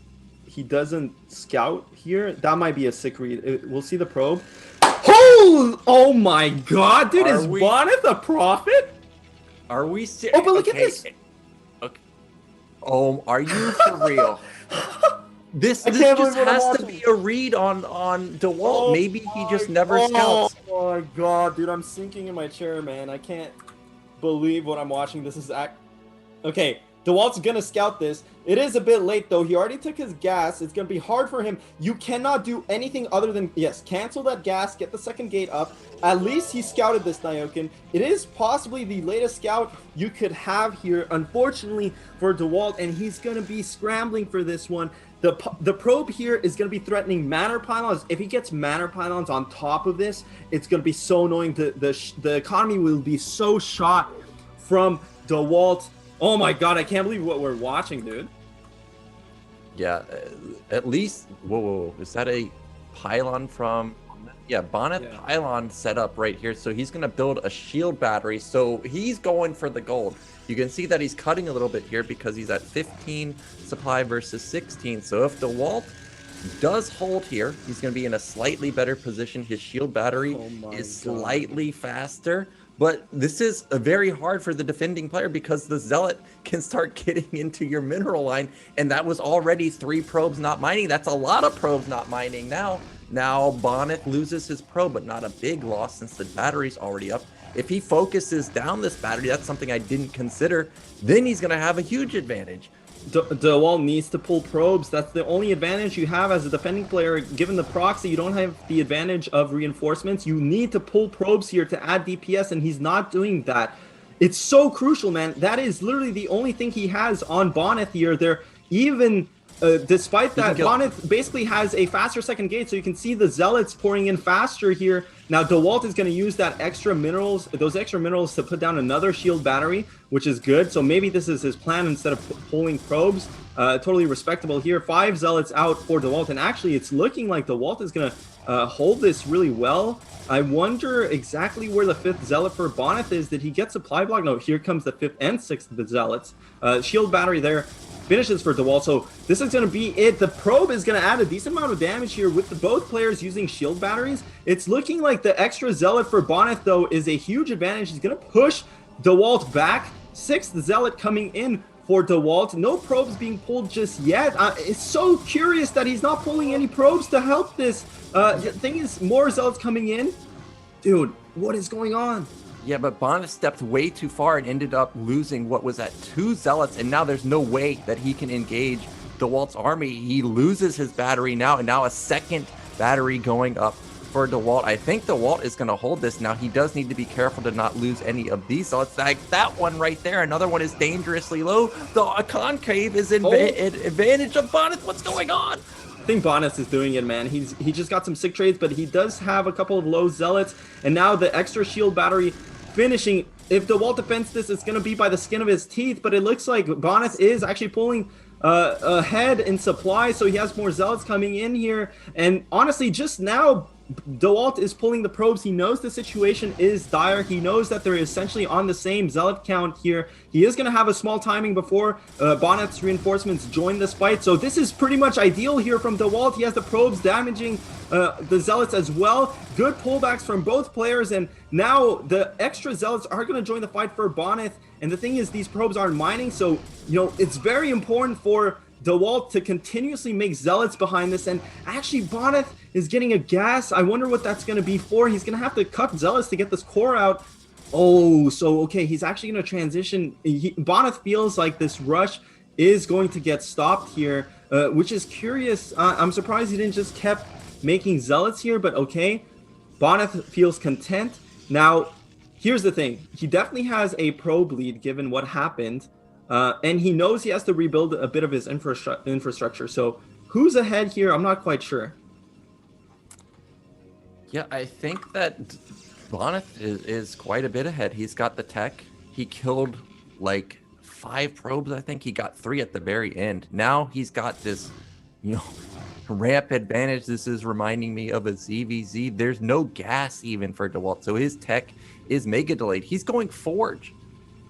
he doesn't scout here. That might be a sick read. We'll see the probe. Oh my god, dude. Is Bonyth a prophet? Are we serious? Oh, but look at this. Okay. Oh, are you for real? This just has to be a read on Dewalt. Oh, maybe he just never scouts. Oh my god, dude, I'm sinking in my chair, man. I can't believe what I'm watching. This is okay. Dewalt's gonna scout this. It is a bit late though. He already took his gas. It's gonna be hard for him. You cannot do anything other than cancel that gas, get the second gate up. At least he scouted this, Naokin. It is possibly the latest scout you could have here, unfortunately for Dewalt, and he's gonna be scrambling for this one. The probe here is going to be threatening Manor Pylons. If he gets Manor Pylons on top of this, it's going to be so annoying. The economy will be so shot from Dewalt. Oh my god, I can't believe what we're watching, dude. Yeah, at least. Whoa, is that a pylon from? Yeah, Bonyth pylon set up right here. So he's gonna build a shield battery. So he's going for the gold. You can see that he's cutting a little bit here because he's at 15 supply versus 16. So if Dewalt does hold here, he's going to be in a slightly better position. His shield battery is slightly faster, but this is very hard for the defending player because the Zealot can start getting into your mineral line, and that was already 3 probes not mining. That's a lot of probes not mining now. Now Bonyth loses his probe, but not a big loss since the battery's already up. If he focuses down this battery, that's something I didn't consider, then he's going to have a huge advantage. Dewalt needs to pull probes. That's the only advantage you have as a defending player. Given the proxy, you don't have the advantage of reinforcements. You need to pull probes here to add DPS, and he's not doing that. It's so crucial, man. That is literally the only thing he has on Bonyth here. They're even... despite that, Bonyth basically has a faster second gate, so you can see the Zealots pouring in faster here. Now, Dewalt is going to use that extra minerals, those extra minerals to put down another shield battery, which is good. So maybe this is his plan instead of pulling probes. Totally respectable here. 5 Zealots out for Dewalt, and actually it's looking like Dewalt is going to hold this really well. I wonder exactly where the 5th Zealot for Bonyth is. Did he get supply block? No, here comes the 5th and 6th of the Zealots. Shield battery there. Finishes for Dewalt, so this is going to be it. The probe is going to add a decent amount of damage here with both players using shield batteries. It's looking like the extra Zealot for Bonyth, though, is a huge advantage. He's going to push Dewalt back. 6th Zealot coming in for Dewalt. No probes being pulled just yet. It's so curious that he's not pulling any probes to help this. The thing is, more Zealots coming in. Dude, what is going on? Yeah, but Bonyth stepped way too far and ended up losing what was at 2 Zealots, and now there's no way that he can engage Dewalt's army. He loses his battery now, and now a second battery going up for Dewalt. I think Dewalt is going to hold this. Now, he does need to be careful to not lose any of these Zealots. Like that one right there, another one is dangerously low. The concave is in advantage of Bonyth. What's going on? I think Bonyth is doing it, man. He just got some sick trades, but he does have a couple of low Zealots, and now the extra shield battery finishing. If Dewalt defends this, it's going to be by the skin of his teeth, but it looks like Bonyth is actually pulling ahead in supply, so he has more Zealots coming in here. And honestly, just now, Dewalt is pulling the probes. He knows the situation is dire. He knows that they're essentially on the same Zealot count here. He is going to have a small timing before Bonyth's reinforcements join this fight. So this is pretty much ideal here from Dewalt. He has the probes damaging the Zealots as well. Good pullbacks from both players, and now the extra Zealots are going to join the fight for Bonyth. And the thing is, these probes aren't mining, so it's very important for Dewalt to continuously make Zealots behind this. And actually, Bonyth is getting a gas. I wonder what that's going to be for. He's going to have to cut Zealots to get this core out. Oh, so okay, he's actually going to transition. Bonyth feels like this rush is going to get stopped here, which is curious. I'm surprised he didn't just kept making Zealots here, but okay. Bonyth feels content. Now, here's the thing. He definitely has a probe lead given what happened. And he knows he has to rebuild a bit of his infrastructure. So who's ahead here? I'm not quite sure. Yeah, I think that Bonyth is quite a bit ahead. He's got the tech. He killed like 5 probes, I think. He got 3 at the very end. Now he's got this, ramp advantage. This is reminding me of a ZVZ. There's no gas even for Dewalt. So his tech is mega delayed. He's going Forge.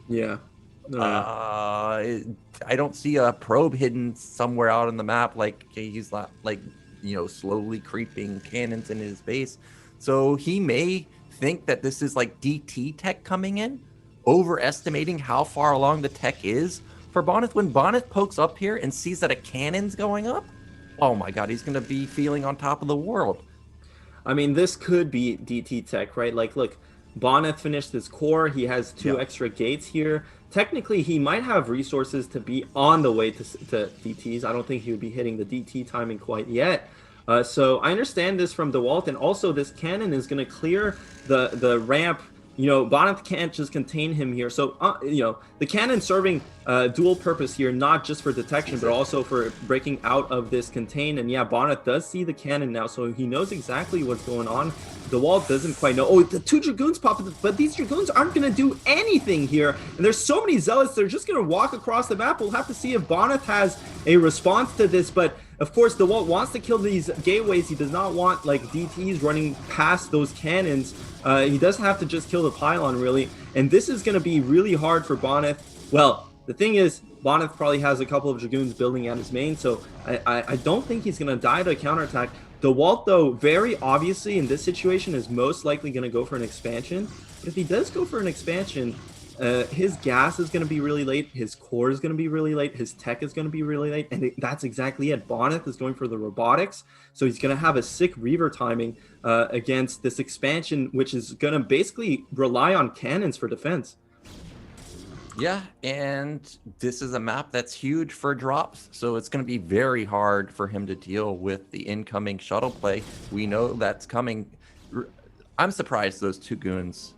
Yeah. I don't see a probe hidden somewhere out on the map. Like he's slowly creeping cannons in his base. So he may think that this is like DT tech coming in, overestimating how far along the tech is for Bonyth. When Bonyth pokes up here and sees that a cannon's going up, oh my god, he's going to be feeling on top of the world. I mean, this could be DT tech, right? Like, look, Bonyth finished his core. He has 2 extra gates here. Technically, he might have resources to be on the way to DTs. I don't think he would be hitting the DT timing quite yet. So I understand this from Dewalt, and also this cannon is going to clear the ramp. Bonyth can't just contain him here. So, the cannon serving dual purpose here, not just for detection, but also for breaking out of this contain. And yeah, Bonyth does see the cannon now, so he knows exactly what's going on. Dewalt doesn't quite know. Oh, the 2 Dragoons pop up, but these Dragoons aren't going to do anything here. And there's so many Zealots, they're just going to walk across the map. We'll have to see if Bonyth has a response to this, but of course, Dewalt wants to kill these gateways. He does not want, like, DTs running past those cannons. He does have to just kill the pylon, really. And this is going to be really hard for Bonyth. Well, the thing is, Bonyth probably has a couple of Dragoons building at his main, so I don't think he's going to die to a counterattack. Dewalt, though, very obviously in this situation is most likely going to go for an expansion. But if he does go for an expansion, his gas is going to be really late, his core is going to be really late, his tech is going to be really late, and that's exactly it. Bonyth is going for the robotics, so he's going to have a sick Reaver timing against this expansion, which is going to basically rely on cannons for defense. Yeah, and this is a map that's huge for drops, so it's going to be very hard for him to deal with the incoming shuttle play. We know that's coming. I'm surprised those 2 goons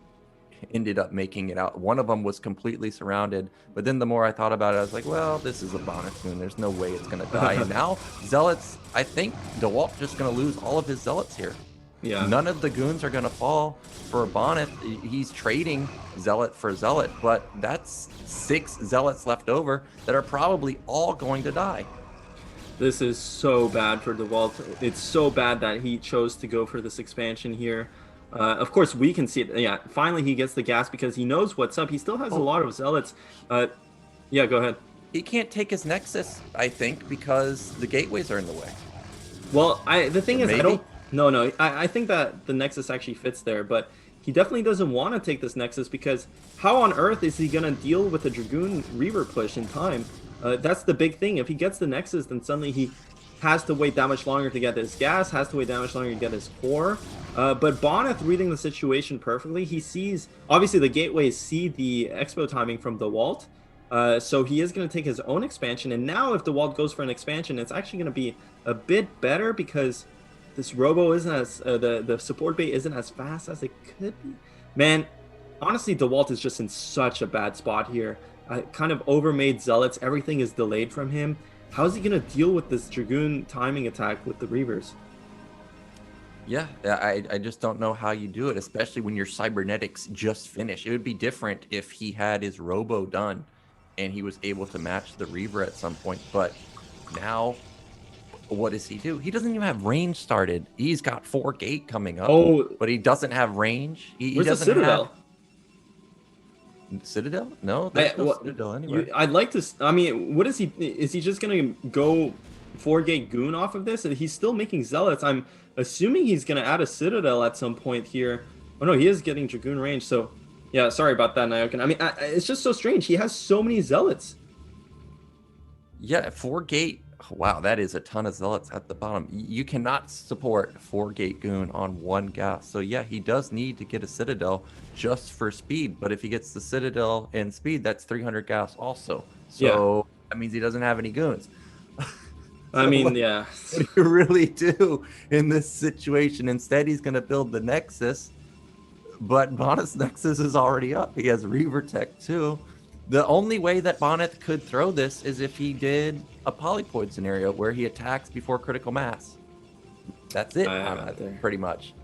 ended up making it out. One of them was completely surrounded, but then the more I thought about it, I was like, well, this is a Bonyth goon. There's no way it's going to die. And now Zealots, I think Dewalt just going to lose all of his Zealots here. Yeah. None of the goons are going to fall for Bonyth. He's trading Zealot for Zealot, but that's 6 Zealots left over that are probably all going to die. This is so bad for Dewalt. It's so bad that he chose to go for this expansion here. Of course, we can see it. Yeah, finally he gets the gas because he knows what's up. He still has a lot of Zealots. Yeah, go ahead. He can't take his Nexus, I think, because the gateways are in the way. Well, the thing is, Maybe? I don't... No, I think that the Nexus actually fits there, but he definitely doesn't want to take this Nexus because how on earth is he going to deal with a Dragoon Reaver push in time? That's the big thing. If he gets the Nexus, then suddenly he has to wait that much longer to get his gas, has to wait that much longer to get his core. But Bonyth reading the situation perfectly. He sees, obviously the gateways see the expo timing from Dewalt, so he is going to take his own expansion. And now if Dewalt goes for an expansion, it's actually going to be a bit better because this robo isn't as, the support bait isn't as fast as it could be. Man, honestly, Dewalt is just in such a bad spot here. Kind of overmade Zealots, everything is delayed from him. How is he going to deal with this Dragoon timing attack with the Reavers? Yeah, I just don't know how you do it, especially when your cybernetics just finished. It would be different if he had his robo done and he was able to match the Reaver at some point. But now, what does he do? He doesn't even have range started. He's got 4 gate coming up, but he doesn't have range. He Where's doesn't the Citadel? have... Citadel? No, there's no Citadel anywhere. I'd like to... I mean, what is he... Is he just going to go 4-gate goon off of this? He's still making Zealots. I'm assuming he's going to add a Citadel at some point here. Oh, no, he is getting Dragoon range. So, yeah, sorry about that, Nyokin. I mean, it's just so strange. He has so many Zealots. Yeah, 4-gate. Wow, that is a ton of Zealots at the bottom. You cannot support 4-gate goon on 1 gas. So yeah, he does need to get a Citadel just for speed. But if he gets the Citadel and speed, that's 300 gas also. So that means he doesn't have any goons. I mean, yeah. What do you really do in this situation? Instead, he's going to build the Nexus. But Bonyth's Nexus is already up. He has Reaver Tech too. The only way that Bonyth could throw this is if he did a polypoid scenario where he attacks before critical mass. That's it, pretty much.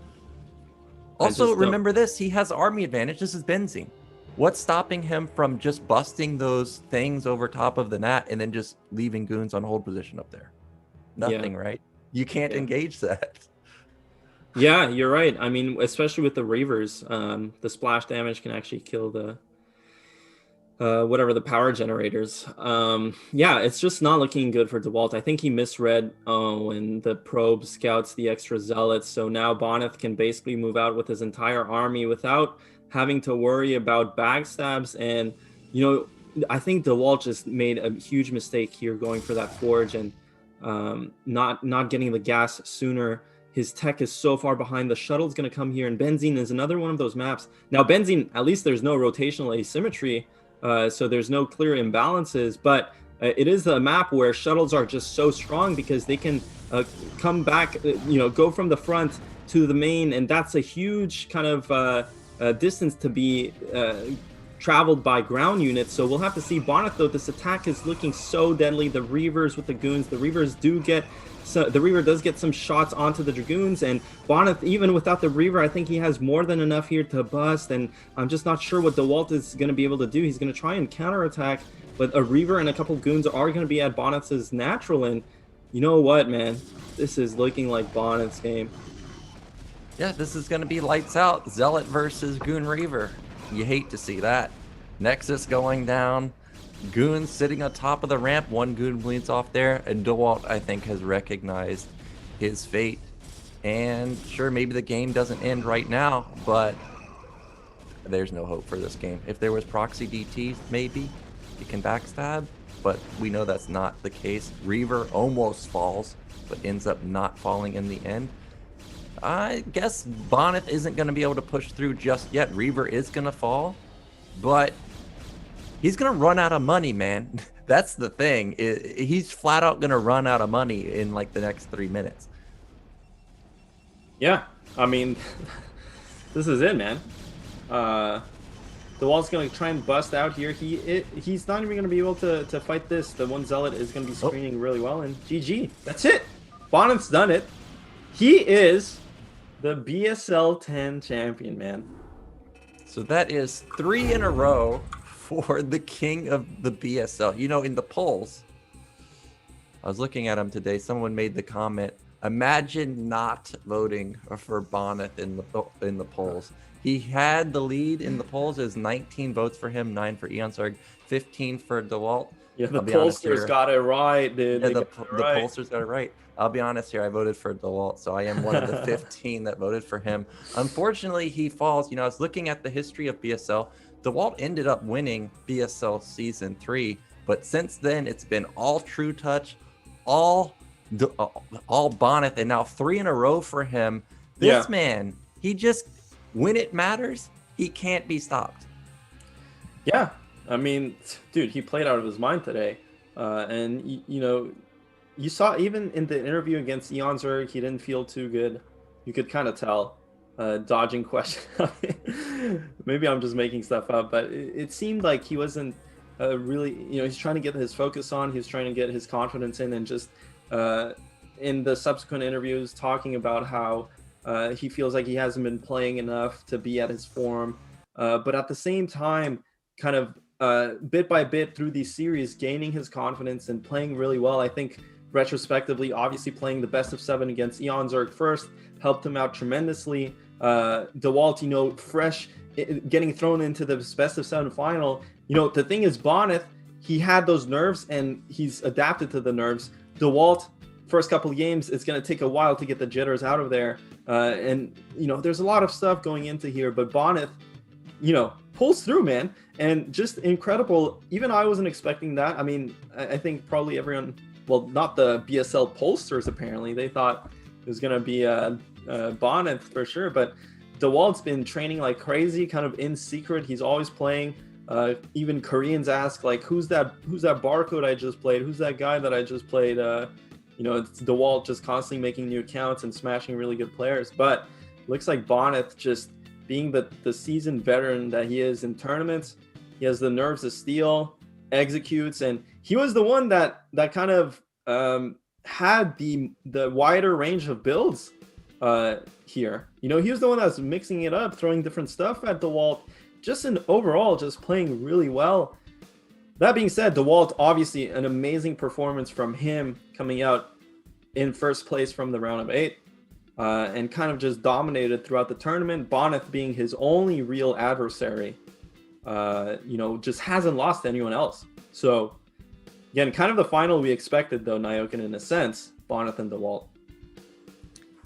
Also, remember this, he has army advantage. This is Benzine. What's stopping him from just busting those things over top of the net and then just leaving goons on hold position up there? Nothing, right? You can't engage that. Yeah, you're right. I mean, especially with the Reavers, the splash damage can actually kill the... whatever the power generators. Yeah, it's just not looking good for Dewalt. I think he misread when the probe scouts the extra Zealots, so now Bonyth can basically move out with his entire army without having to worry about backstabs. And you know, I think Dewalt just made a huge mistake here going for that forge and not getting the gas sooner. His tech is so far behind. The shuttle's going to come here, and Benzine is another one of those maps. Now Benzine, at least there's no rotational asymmetry, so there's no clear imbalances, but it is a map where shuttles are just so strong because they can come back, go from the front to the main, and that's a huge kind of distance to be traveled by ground units. So we'll have to see. Bonyth, though, this attack is looking so deadly. The Reavers with the goons, the Reavers do get, so the Reaver does get some shots onto the Dragoons, and Bonyth, even without the Reaver, I think he has more than enough here to bust, and I'm just not sure what Dewalt is going to be able to do. He's going to try and counterattack, but a Reaver and a couple goons are going to be at Bonyth's natural, and you know what, man? This is looking like Bonyth's game. Yeah, this is going to be lights out. Zealot versus Goon Reaver. You hate to see that. Nexus going down. Goons sitting on top of the ramp. One Goon bleeds off there. And Dewalt, I think, has recognized his fate. And sure, maybe the game doesn't end right now, but there's no hope for this game. If there was proxy DTs, maybe you can backstab, but we know that's not the case. Reaver almost falls, but ends up not falling in the end. I guess Bonyth isn't going to be able to push through just yet. Reaver is going to fall, but he's going to run out of money, man. That's the thing. He's flat out going to run out of money in like the next 3 minutes. Yeah, I mean, this is it, man. Dewalt's going to try and bust out here. He's not even going to be able to fight this. The one Zealot is going to be screening really well, and GG. That's it. Bonyth's done it. He is the BSL 10 champion, man. So that is 3 in a row for the king of the BSL. You know, in the polls, I was looking at them today. Someone made the comment, imagine not voting for Bonyth in the polls. He had the lead in the polls. It was 19 votes for him, 9 for Eonsarg, 15 for Dewalt. Yeah, the pollsters got it right, dude. Yeah, the pollsters got it right. I'll be honest here, I voted for Dewalt, so I am one of the 15 that voted for him. Unfortunately, he falls. You know, I was looking at the history of BSL. Dewalt ended up winning BSL Season 3, but since then, it's been all True Touch, all Bonyth, and now 3 in a row for him. This man, he just, when it matters, he can't be stopped. Yeah, I mean, dude, he played out of his mind today. And, you know, you saw even in the interview against Eonsarg, he didn't feel too good. You could kind of tell. Dodging questions. Maybe I'm just making stuff up, but it seemed like he wasn't really, you know, he's trying to get his focus on. He's trying to get his confidence in, and just in the subsequent interviews talking about how he feels like he hasn't been playing enough to be at his form. But at the same time, kind of bit by bit through these series, gaining his confidence and playing really well. I think retrospectively, obviously playing the best of 7 against Eonsarg first helped him out tremendously. Dewalt, you know, fresh, getting thrown into the best of 7 final. You know, the thing is, Bonyth, he had those nerves and he's adapted to the nerves. Dewalt, first couple of games, it's going to take a while to get the jitters out of there. And, you know, there's a lot of stuff going into here, but Bonyth, you know, pulls through, man. And just incredible. Even I wasn't expecting that. I mean, I think probably everyone, well, not the BSL pollsters, apparently. They thought it was going to be Bonyth for sure. But Dewalt's been training like crazy, kind of in secret. He's always playing. Even Koreans ask, like, who's that barcode I just played? Who's that guy that I just played? You know, it's Dewalt just constantly making new accounts and smashing really good players. But looks like Bonyth, just being the seasoned veteran that he is in tournaments, he has the nerves of steel, executes, and he was the one that kind of had the wider range of builds here. You know, he was the one that was mixing it up, throwing different stuff at Dewalt, just in overall, just playing really well. That being said, Dewalt, obviously an amazing performance from him, coming out in first place from the round of 8. And kind of just dominated throughout the tournament. Bonyth being his only real adversary, you know, just hasn't lost to anyone else. So, again, kind of the final we expected, though, Nyokin, in a sense, Bonyth and Dewalt.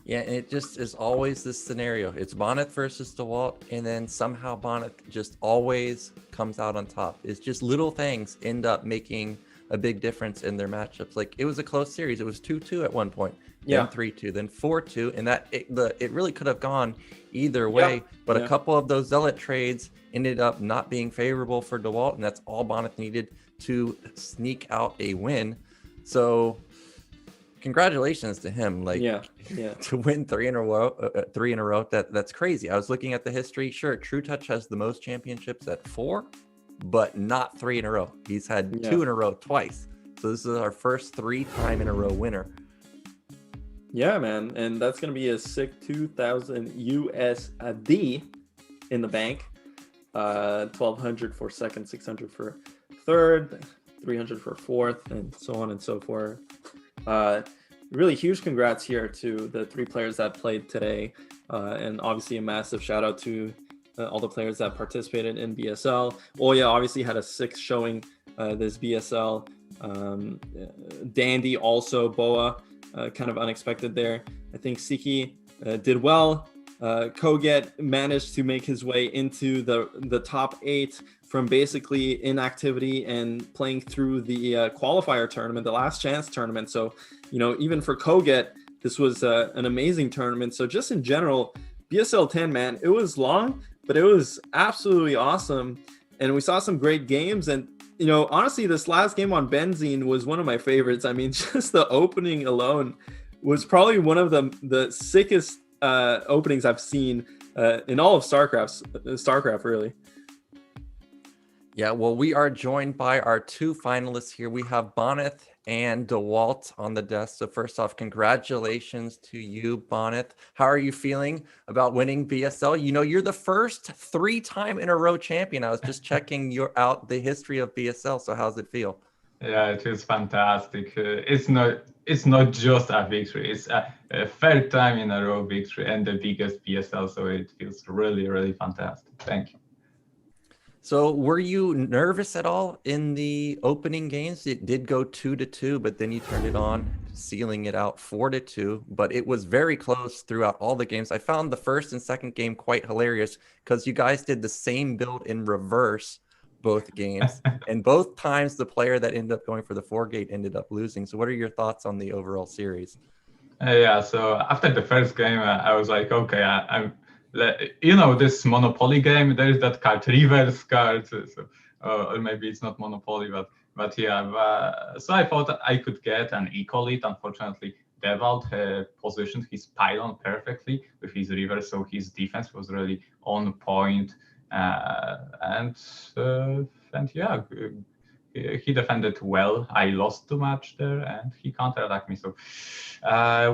Yeah, and it just is always this scenario. It's Bonyth versus Dewalt, and then somehow Bonyth just always comes out on top. It's just little things end up making a big difference in their matchups. Like, it was a close series. It was 2-2 at one point. Then 3-2, then 4-2, and it really could have gone either way. But a couple of those Zealot trades ended up not being favorable for Dewalt, and that's all Bonyth needed to sneak out a win. So, congratulations to him! Like, to win 3 in a row, that's crazy. I was looking at the history. Sure, True Touch has the most championships at 4, but not 3 in a row. He's had 2 in a row twice. So this is our first 3-time in a row winner. Yeah, man. And that's going to be a sick 2,000 USD in the bank. 1,200 for second, 600 for third, 300 for fourth, and so on and so forth. Really huge congrats here to the 3 players that played today. And obviously a massive shout out to all the players that participated in BSL. Oya obviously had a 6 showing this BSL. Dandy also, Boa, kind of unexpected there. I think Siki did well. Koget managed to make his way into the top 8 from basically inactivity and playing through the qualifier tournament, the last chance tournament. So, even for Koget, this was an amazing tournament. So just in general, BSL 10, man, it was long, but it was absolutely awesome. And we saw some great games. And, honestly, this last game on Benzene was one of my favorites. I mean, just the opening alone was probably one of the sickest openings I've seen in all of StarCraft, really. Yeah, well, we are joined by our 2 finalists here. We have Bonyth and Dewalt on the desk. So first off, congratulations to you, Bonyth. How are you feeling about winning BSL? You're the first 3-time in a row champion. I was just checking out the history of BSL. So how's it feel? Yeah, it is fantastic. It's not just a victory. It's a 3rd time in a row victory and the biggest BSL. So it feels really, really fantastic. Thank you. So were you nervous at all in the opening games? It did go 2-2, but then you turned it on, sealing it out 4-2. But it was very close throughout all the games. I found the first and second game quite hilarious because you guys did the same build in reverse both games. And both times the player that ended up going for the 4-gate ended up losing. So what are your thoughts on the overall series? Yeah, so after the first game, I was like, okay, I'm this Monopoly game, there is that card, reverse card, or maybe it's not Monopoly, but yeah, so I thought I could get an equal lead. Unfortunately, Dewalt positioned his pylon perfectly with his reverse, so his defense was really on point, and yeah, he defended well. I lost the match there, and he counterattacked me. So,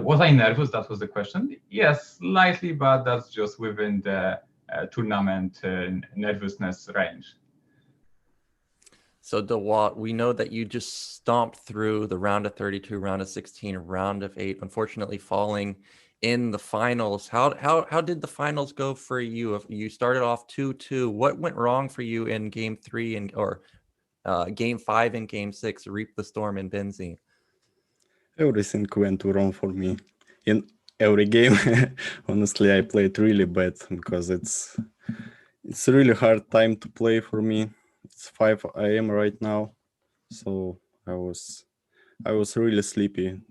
was I nervous? That was the question. Yes, slightly, but that's just within the tournament nervousness range. So, Dewalt, we know that you just stomped through the round of 32, round of 16, round of 8, unfortunately falling in the finals. How did the finals go for you? You started off 2-2. What went wrong for you in game 3 or game 5 and game 6, Reap the Storm and Benzene? Everything went wrong for me. In every game, honestly, I played really bad because it's a really hard time to play for me. It's 5 a.m. right now, so I was really sleepy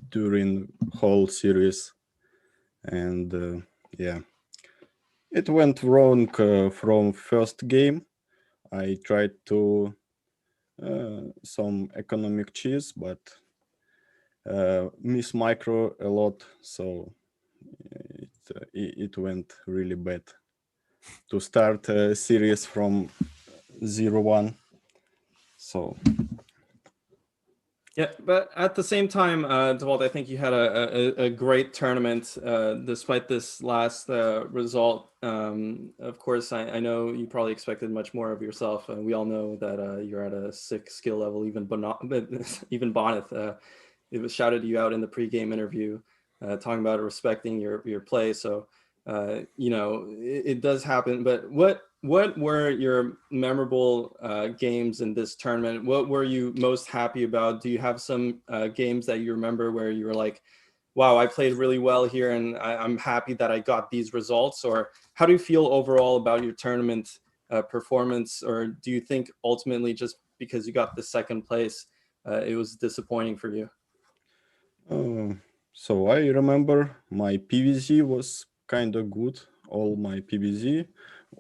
during whole series, and yeah, it went wrong from first game. I tried to some economic cheese, but miss micro a lot, so it went really bad to start a series from 0-1. So yeah, but at the same time, Dewalt, I think you had a great tournament despite this last result. Of course, I know you probably expected much more of yourself. We all know that you're at a 6 skill level. Even Bonyth, it was shouted you out in the pregame interview, talking about respecting your play. So, it does happen. But what were your memorable games in this tournament? What were you most happy about? Do you have some games that you remember where you were like, wow, I played really well here and I'm happy that I got these results? Or how do you feel overall about your tournament performance? Or do you think ultimately just because you got the second place, it was disappointing for you? So I remember my PvZ was kind of good. All my PvZ,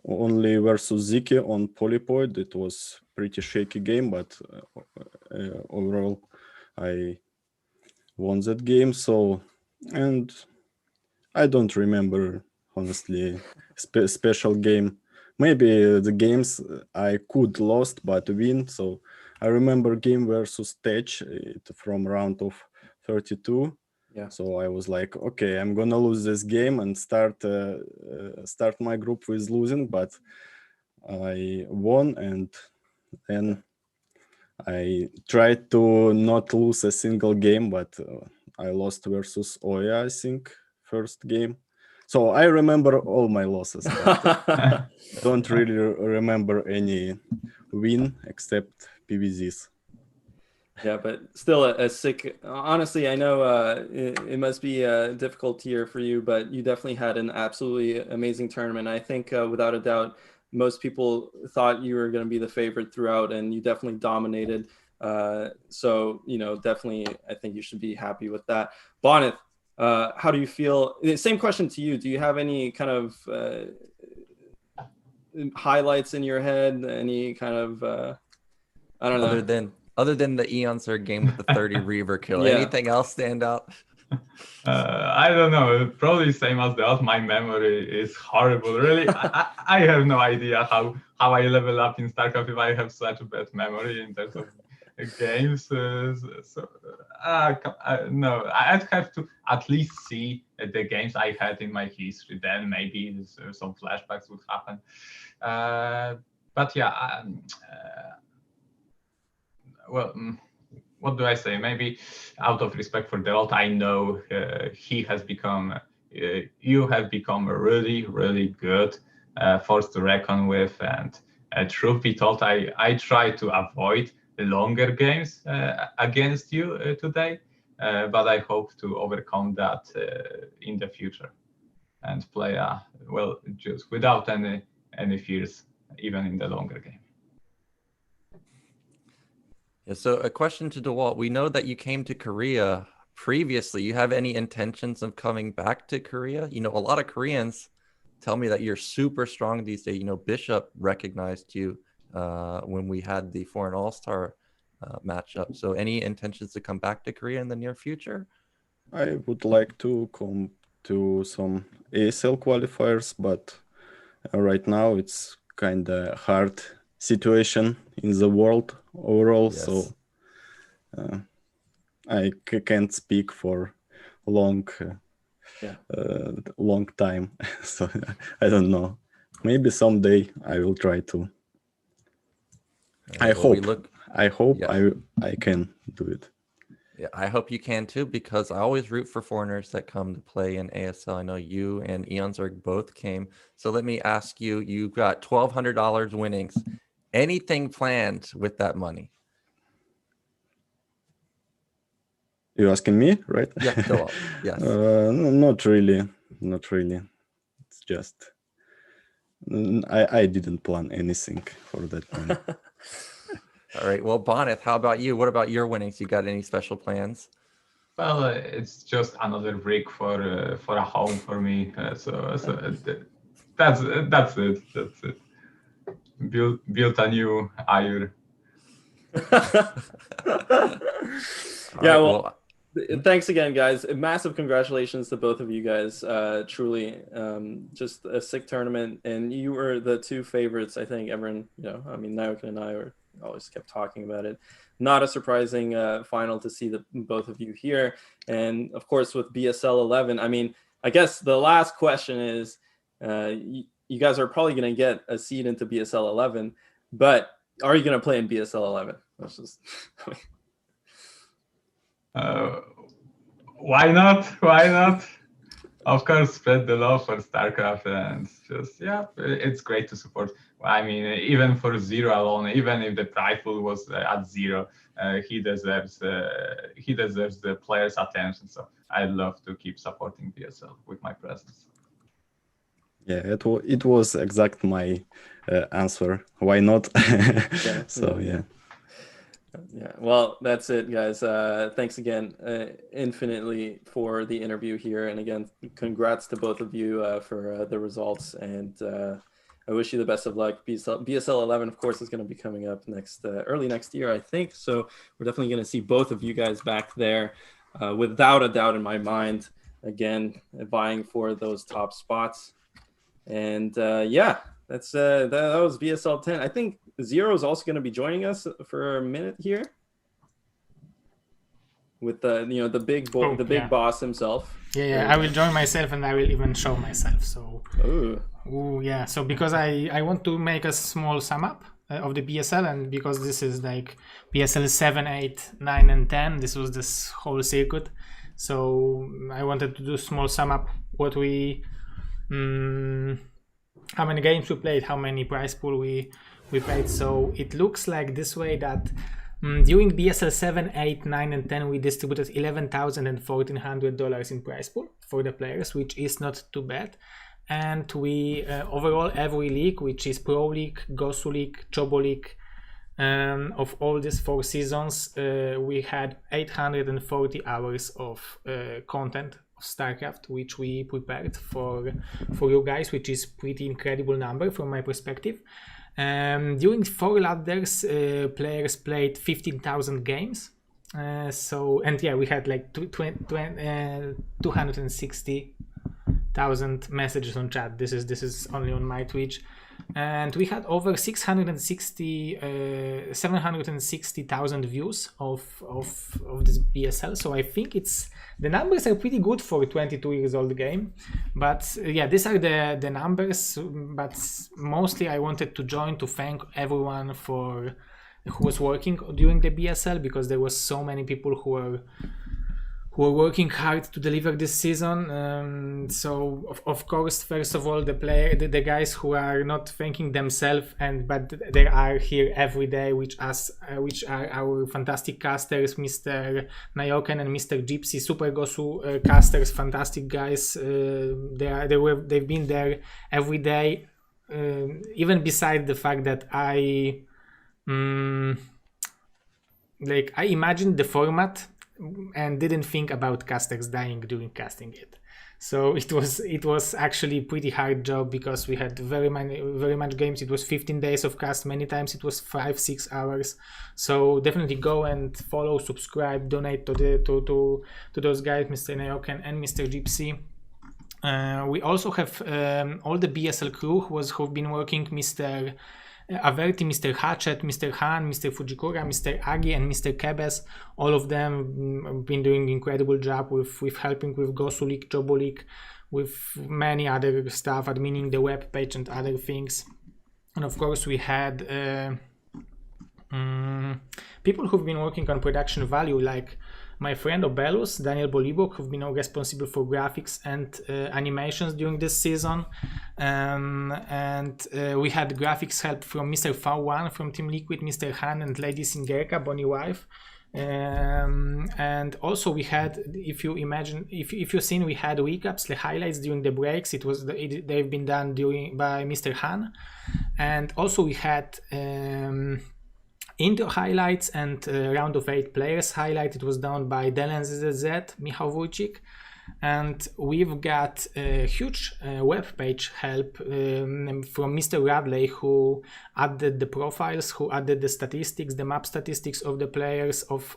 only versus Ziki on Polypoid, it was pretty shaky game, but overall I won that game. So, and I don't remember honestly special game maybe the games I could lost but win. So I remember game versus Tech from round of 32. Yeah. So I was like, okay, I'm gonna lose this game and start my group with losing, but I won, and then I tried to not lose a single game, but I lost versus Oya, I think, first game. So I remember all my losses, but don't really remember any win except PVZs. Yeah, but still a sick. Honestly, I know it must be a difficult year for you, but you definitely had an absolutely amazing tournament. I think without a doubt, most people thought you were going to be the favorite throughout, and you definitely dominated. So definitely, I think you should be happy with that. Bonyth, how do you feel? Same question to you. Do you have any kind of highlights in your head? Any kind of I don't know. Other than the Eonsur game with the 30 Reaver kill, Yeah. anything else stand out? I don't know. Probably same as the other. My memory is horrible. Really, I have no idea how I level up in StarCraft if I have such a bad memory in terms of games. No, I'd have to at least see the games I had in my history. Then maybe some flashbacks would happen. But yeah. Well, what do I say? Maybe out of respect for Dewalt, I know he has become, you have become a really, really good force to reckon with. And truth be told, I try to avoid the longer games against you today, but I hope to overcome that in the future and play, just without any fears, even in the longer game. Yeah, so a question to Dewalt. We know that you came to Korea previously. You have any intentions of coming back to Korea? A lot of Koreans tell me that you're super strong these days. Bishop recognized you when we had the Foreign All-Star matchup. So any intentions to come back to Korea in the near future? I would like to come to some ASL qualifiers, but right now it's kind of hard situation in the world overall. Yes. So I can't speak for long time. So I don't know. Maybe someday I will try to. I hope I can do it. Yeah, I hope you can too, because I always root for foreigners that come to play in ASL. I know you and Eonsur both came. So let me ask you, you got $1,200 winnings. Anything planned with that money? You asking me, right? Yeah, Dewalt. Yes. Not really. Not really. It's just I didn't plan anything for that money. All right. Well, Bonyth, how about you? What about your winnings? You got any special plans? Well, it's just another brick for a home for me. That's it. That's it. Built a new Ayur. Yeah. Well, thanks again, guys. Massive congratulations to both of you guys. Truly, just a sick tournament, and you were the two favorites. I think everyone, Naokin and I always kept talking about it. Not a surprising final to see both of you here, and of course with BSL 11. I guess the last question is, you guys are probably going to get a seed into BSL 11, but are you going to play in BSL 11? That's just. Why not? Why not? Of course, spread the love for StarCraft, and it's great to support. Even for Zero alone, even if the prize pool was at 0, he deserves the players' attention. So I'd love to keep supporting BSL with my presence. Yeah, it was exact my answer. Why not? Yeah. Yeah, well, that's it, guys. Thanks again infinitely for the interview here. And again, congrats to both of you for the results. And I wish you the best of luck. BSL 11, of course, is going to be coming up early next year, I think. So we're definitely going to see both of you guys back there without a doubt in my mind, again, vying for those top spots. And That's that was BSL 10. I think Zero is also going to be joining us for a minute here with the the big boss himself. Yeah. I will join myself and I will even show myself. So. Ooh, yeah. So because I want to make a small sum up of the BSL, and because this is like BSL 7, 8, 9, and 10. This was this whole circuit. So I wanted to do small sum up what we. How many games we played, how many prize pool we played. So it looks like this way that during BSL 7, 8, 9, and 10 we distributed $11,000 and $1,400 in prize pool for the players, which is not too bad. And we overall every league, which is Pro League, Gosu League, Chobo League, of all these 4 seasons, we had 840 hours of content StarCraft, which we prepared for you guys, which is pretty incredible number from my perspective. During 4 ladders, players played 15,000 games. We had like 260,000 messages on chat. This is only on my Twitch. And we had over 760,000 views of this BSL. So I think the numbers are pretty good for a 22 years old game. But yeah, these are the numbers. But mostly I wanted to join to thank everyone who was working during the BSL, because there was so many people who were working hard to deliver this season. So of course, first of all, the guys who are not thanking themselves, but they are here every day, which are our fantastic casters, Mr. Nayoken and Mr. Gypsy, Super Gosu casters, fantastic guys. They've been there every day, even beside the fact that I imagined the format and didn't think about casters dying during casting it. So it was actually pretty hard job, because we had very much games. It was 15 days of cast. Many times it was 5-6 hours. So definitely go and follow, subscribe, donate to those guys, Mr. Nayoken and Mr. Gypsy. We also have all the BSL crew who've been working, Mr. Averti, Mr. Hatchet, Mr. Han, Mr. Fujikura, Mr. Agi, and Mr. Kebes. All of them have been doing incredible job with helping with Gosu League, Chobo League, with many other stuff, adminning the web page and other things. And of course we had people who've been working on production value, like my friend Obelus, Daniel Bolibok, who've been responsible for graphics and animations during this season. We had graphics help from Mr. V1 from Team Liquid, Mr. Han, and Lady Singerka, Bonnie Wife. And also we had, if you've seen, we had recaps, the highlights during the breaks. They've been done by Mr. Han. And also we had intro highlights and round of 8 players highlight. It was done by Delen ZZZ, Michał Wójcik. And we've got a huge web page help from Mr. Radley, who added the profiles, who added the statistics, the map statistics of the players, of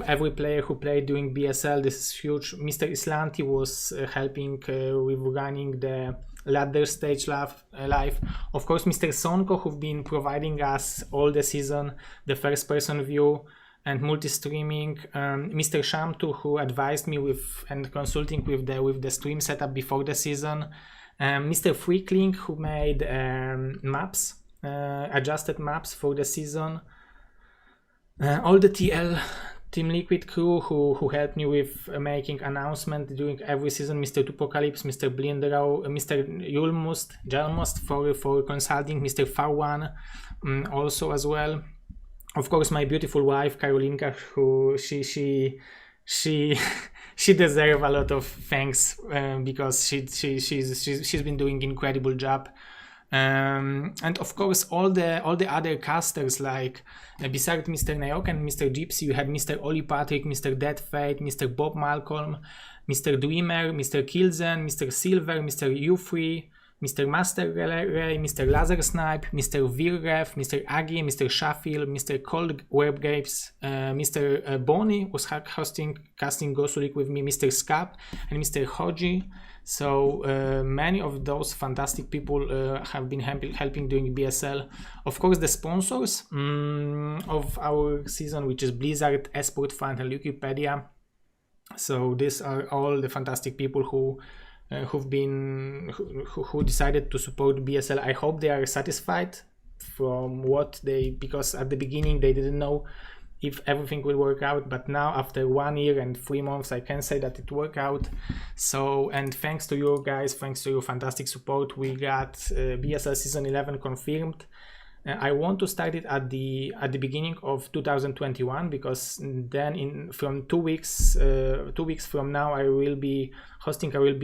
every player who played during BSL. This is huge. Mr. Islanti was helping with running the ladder stage live. Of course, Mr. Sonko, who've been providing us all the season the first person view and multi-streaming. Mr. Shamtu, who advised me with and consulting with the stream setup before the season. Mr. Freakling, who made maps, adjusted maps for the season. All the TL Team Liquid crew who helped me with making announcement during every season. Mr. Tupocalypse, Mr. Blindrau, Mr. Jalmost for consulting, Mr. V1 also as well. Of course, my beautiful wife Karolinka, who she deserves a lot of thanks because she's been doing incredible job. And of course, all the other casters, like besides Mr. Nayoken and Mr. Gypsy, you had Mr. Oli Patrick, Mr. Dead Fate, Mr. Bob Malcolm, Mr. Dreamer, Mr. Kilzen, Mr. Silver, Mr. U3, Mr. Master Ray, Mr. Laser Snipe, Mr. Virrev, Mr. Agi, Mr. Shafil, Mr. Cold Web Grapes, Mr. Bony was hosting casting Gosulik with me, Mr. Scap, and Mr. Hoji. So many of those fantastic people have been helping doing BSL. Of course, the sponsors of our season, which is Blizzard, Esport Fund, and Wikipedia. So these are all the fantastic people who decided to support BSL. I hope they are satisfied from what because at the beginning they didn't know if everything will work out, but now after 1 year and 3 months I can say that it worked out. So, and thanks to you guys, thanks to your fantastic support, we got BSL season 11 confirmed. I want to start it at the beginning of 2021, because then from 2 weeks from now I will be hosting, I will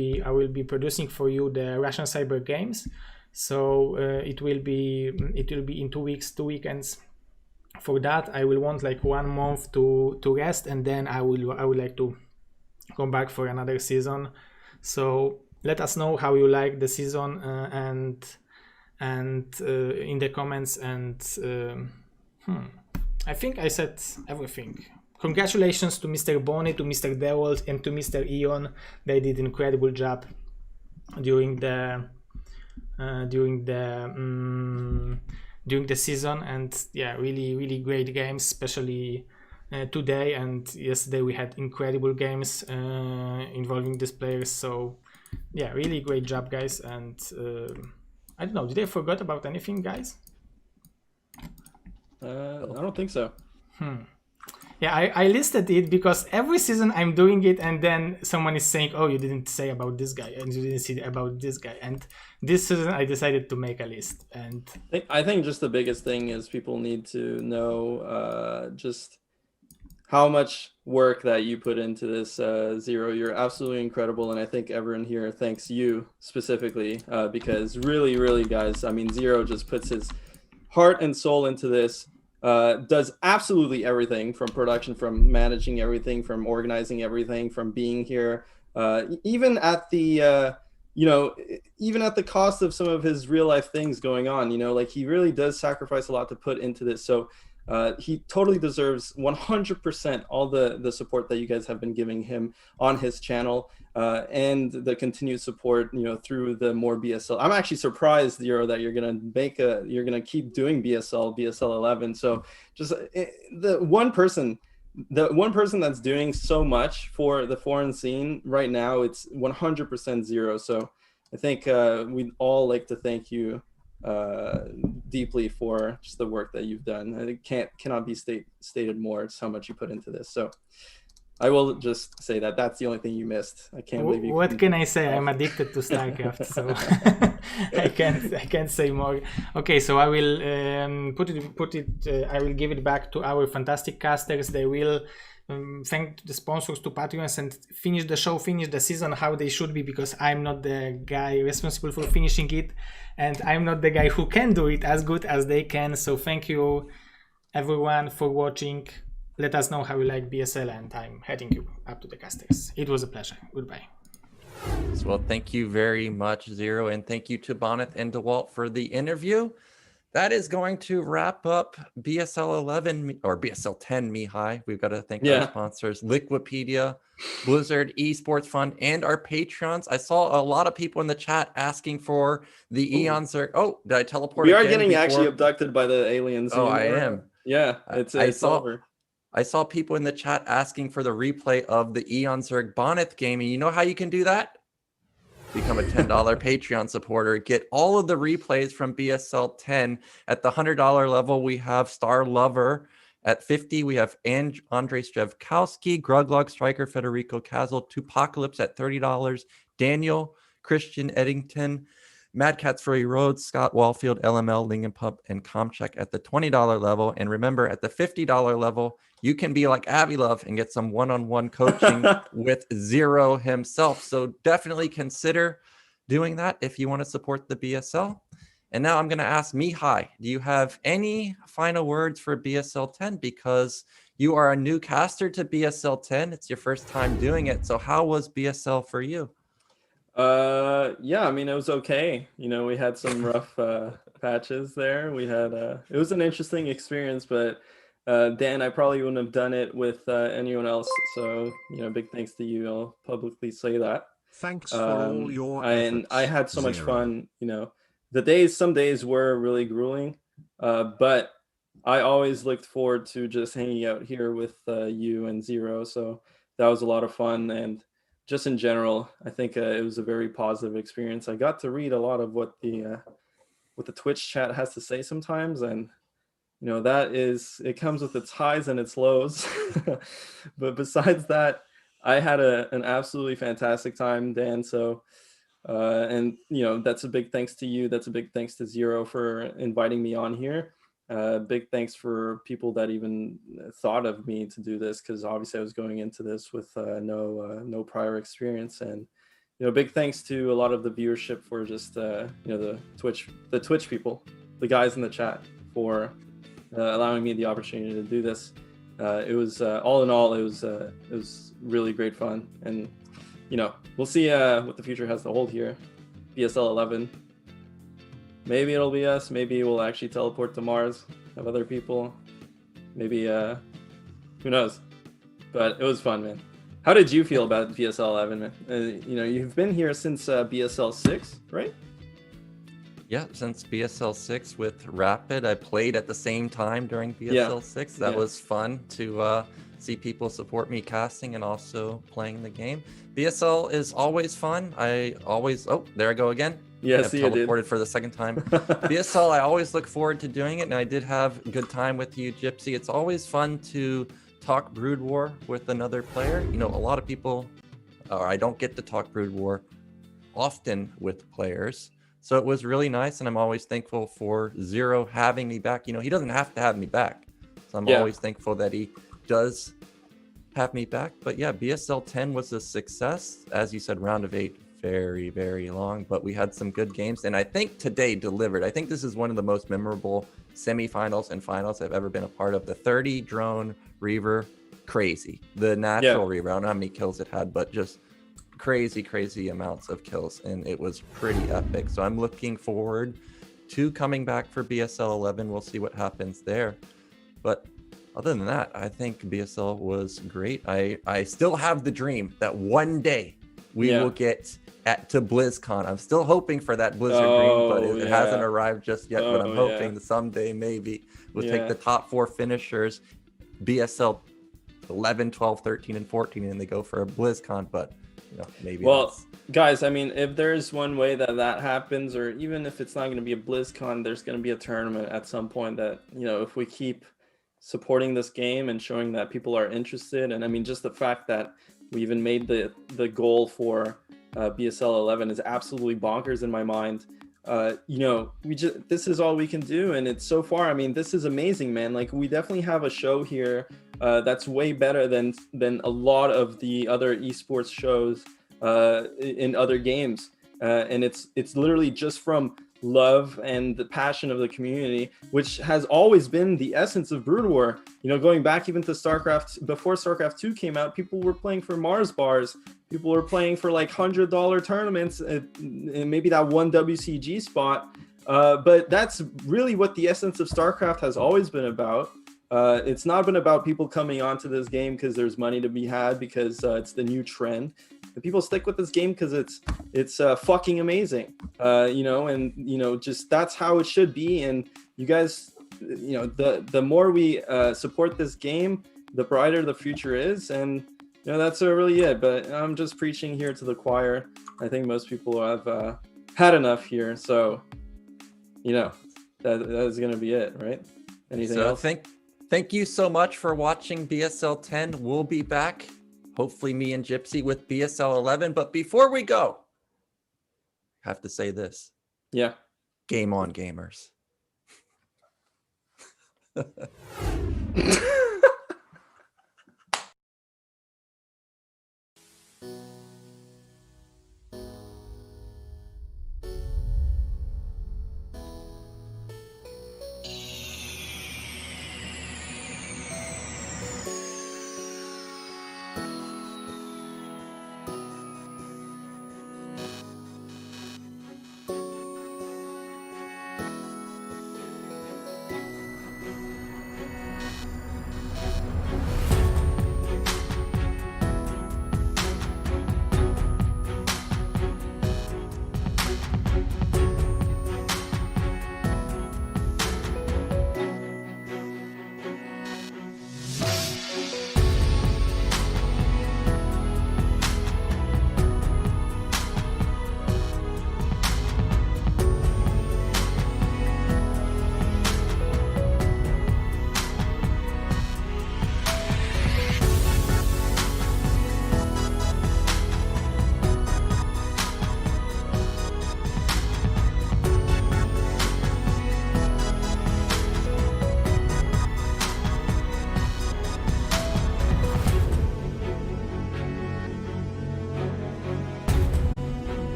be producing for you the Russian Cyber Games. So it will be in 2 weeks, 2 weekends. For that I will want like 1 month to rest, and then I would like to come back for another season. So let us know how you like the season and in the comments, and I think I said everything. Congratulations to Mr. Bony, to Mr. Dewalt, and to Mr. Eon. They did an incredible job during the season, and yeah, really great games, especially today and yesterday we had incredible games involving these players. So yeah, really great job, guys. And I don't know, did I forget about anything, guys? I don't think so. Yeah, I listed it because every season I'm doing it, and then someone is saying, oh, you didn't say about this guy, and you didn't say about this guy. And this season I decided to make a list. And I think just the biggest thing is people need to know just how much work that you put into this, Zero. You're absolutely incredible, and I think everyone here thanks you specifically because really, guys, I mean, Zero just puts his heart and soul into this. Does absolutely everything from production, from managing everything, from organizing everything, from being here, even at the even at the cost of some of his real life things going on, like he really does sacrifice a lot to put into this. So he totally deserves 100% all the support that you guys have been giving him on his channel, and the continued support, through the more BSL. I'm actually surprised, Zero, that you're gonna keep doing BSL 11. So just the one person that's doing so much for the foreign scene right now, it's 100% Zero. So I think we'd all like to thank you deeply for just the work that you've done. And it cannot be stated more just how much you put into this. So I will just say that that's the only thing you missed. I can't believe you. What can I say? I'm addicted to StarCraft, so I can't say more. Okay, so I will I will give it back to our fantastic casters. They will thank the sponsors, to Patreons, and finish the show, finish the season how they should be, because I'm not the guy responsible for finishing it, and I'm not the guy who can do it as good as they can. So thank you everyone for watching. Let us know how you like BSL, and I'm heading you up to the casters. It was a pleasure. Goodbye. Well, thank you very much, Zero, and thank you to Bonyth and Dewalt for the interview. That is going to wrap up BSL 11 or BSL 10, Mihai. We've got to thank our sponsors, Liquipedia, Blizzard, Esports Fund, and our Patreons. I saw a lot of people in the chat asking for the Eon Zerg. Oh, did I teleport? We are getting actually abducted by the aliens. Oh, I am. Yeah, it's over. I saw people in the chat asking for the replay of the Eon Zerg Bonyth game. And you know how you can do that? Become a $10 Patreon supporter. Get all of the replays from BSL 10. At the $100 level, we have Star Lover. At 50, we have Andrei Strevkowski, Gruglog, Striker, Federico Castle, Tupacalypse at $30, Daniel, Christian Eddington, Mad Cats Furry Road, Scott Wallfield, LML, Lingenpup, and Comcheck at the $20 level. And remember, at the $50 level, you can be like Avilov and get some one-on-one coaching with Zero himself. So definitely consider doing that if you want to support the BSL. And now I'm going to ask Mihai, do you have any final words for BSL 10? Because you are a new caster to BSL 10. It's your first time doing it. So how was BSL for you? Yeah, I mean, it was okay. You know, we had some rough patches there. We had it was an interesting experience, but Dan, I probably wouldn't have done it with anyone else. So, you know, big thanks to you. I'll publicly say that. Thanks for all your And I efforts, had so much Zero. fun. You know, some days were really grueling, but I always looked forward to just hanging out here with you and Zero. So that was a lot of fun, and just in general, I think it was a very positive experience. I got to read a lot of what the Twitch chat has to say sometimes, and you know, it comes with its highs and its lows. But besides that, I had an absolutely fantastic time, Dan. So and you know, that's a big thanks to you. That's a big thanks to Zero for inviting me on here. Big thanks for people that even thought of me to do this, because obviously I was going into this with no prior experience. And you know, big thanks to a lot of the viewership for just you know, the Twitch people, the guys in the chat, for allowing me the opportunity to do this. It was all in all, it was really great fun. And you know, we'll see what the future has to hold here. BSL 11. Maybe it'll be us. Maybe we'll actually teleport to Mars, have other people. Maybe, who knows? But it was fun, man. How did you feel about BSL 11, man? You know, you've been here since BSL 6, right? Yeah, since BSL 6 with Rapid. I played at the same time during BSL 6. That was fun to see people support me casting and also playing the game. BSL is always fun. Oh, there I go again. Yes, I've teleported for the second time. BSL, I always look forward to doing it, and I did have a good time with you, Gypsy. It's always fun to talk Brood War with another player. You know, a lot of people, or I don't get to talk Brood War often with players. So it was really nice, and I'm always thankful for Zero having me back. You know, he doesn't have to have me back. So I'm always thankful that he does have me back. But yeah, BSL 10 was a success. As you said, round of 8, very, very long, but we had some good games. And I think today delivered. I think this is one of the most memorable semifinals and finals I've ever been a part of. The 30 drone Reaver, crazy. The natural Reaver, I don't know how many kills it had, but just crazy amounts of kills, and it was pretty epic. So I'm looking forward to coming back for BSL 11. We'll see what happens there. But other than that, I think BSL was great. I still have the dream that one day we will get to BlizzCon. I'm still hoping for that Blizzard dream, but it hasn't arrived just yet. But I'm hoping that someday maybe we'll take the top 4 finishers, BSL 11, 12, 13, and 14, and they go for a BlizzCon. But you know, maybe. Well, guys, I mean, if there's one way that happens, or even if it's not going to be a BlizzCon, there's going to be a tournament at some point that, you know, if we keep supporting this game and showing that people are interested. And I mean, just the fact that we even made the goal for BSL 11 is absolutely bonkers in my mind. You know, this is all we can do, and it's so far, I mean, this is amazing, man. Like, we definitely have a show here that's way better than a lot of the other esports shows in other games, and it's literally just from love and the passion of the community, which has always been the essence of Brood War. You know, going back even to StarCraft, before StarCraft 2 came out, people were playing for Mars bars. People were playing for like $100 tournaments, and maybe that one WCG spot. But that's really what the essence of StarCraft has always been about. It's not been about people coming onto this game because there's money to be had, because it's the new trend. The people stick with this game because it's fucking amazing. You know, and you know, just that's how it should be. And you guys, you know, the more we support this game, the brighter the future is. And you know, that's really it. But I'm just preaching here to the choir. I think most people have had enough here. So, you know, that is going to be it, right? Anything else? Thank you so much for watching BSL 10. We'll be back, hopefully me and Gypsy, with BSL 11. But before we go, I have to say this. Yeah. Game on, gamers.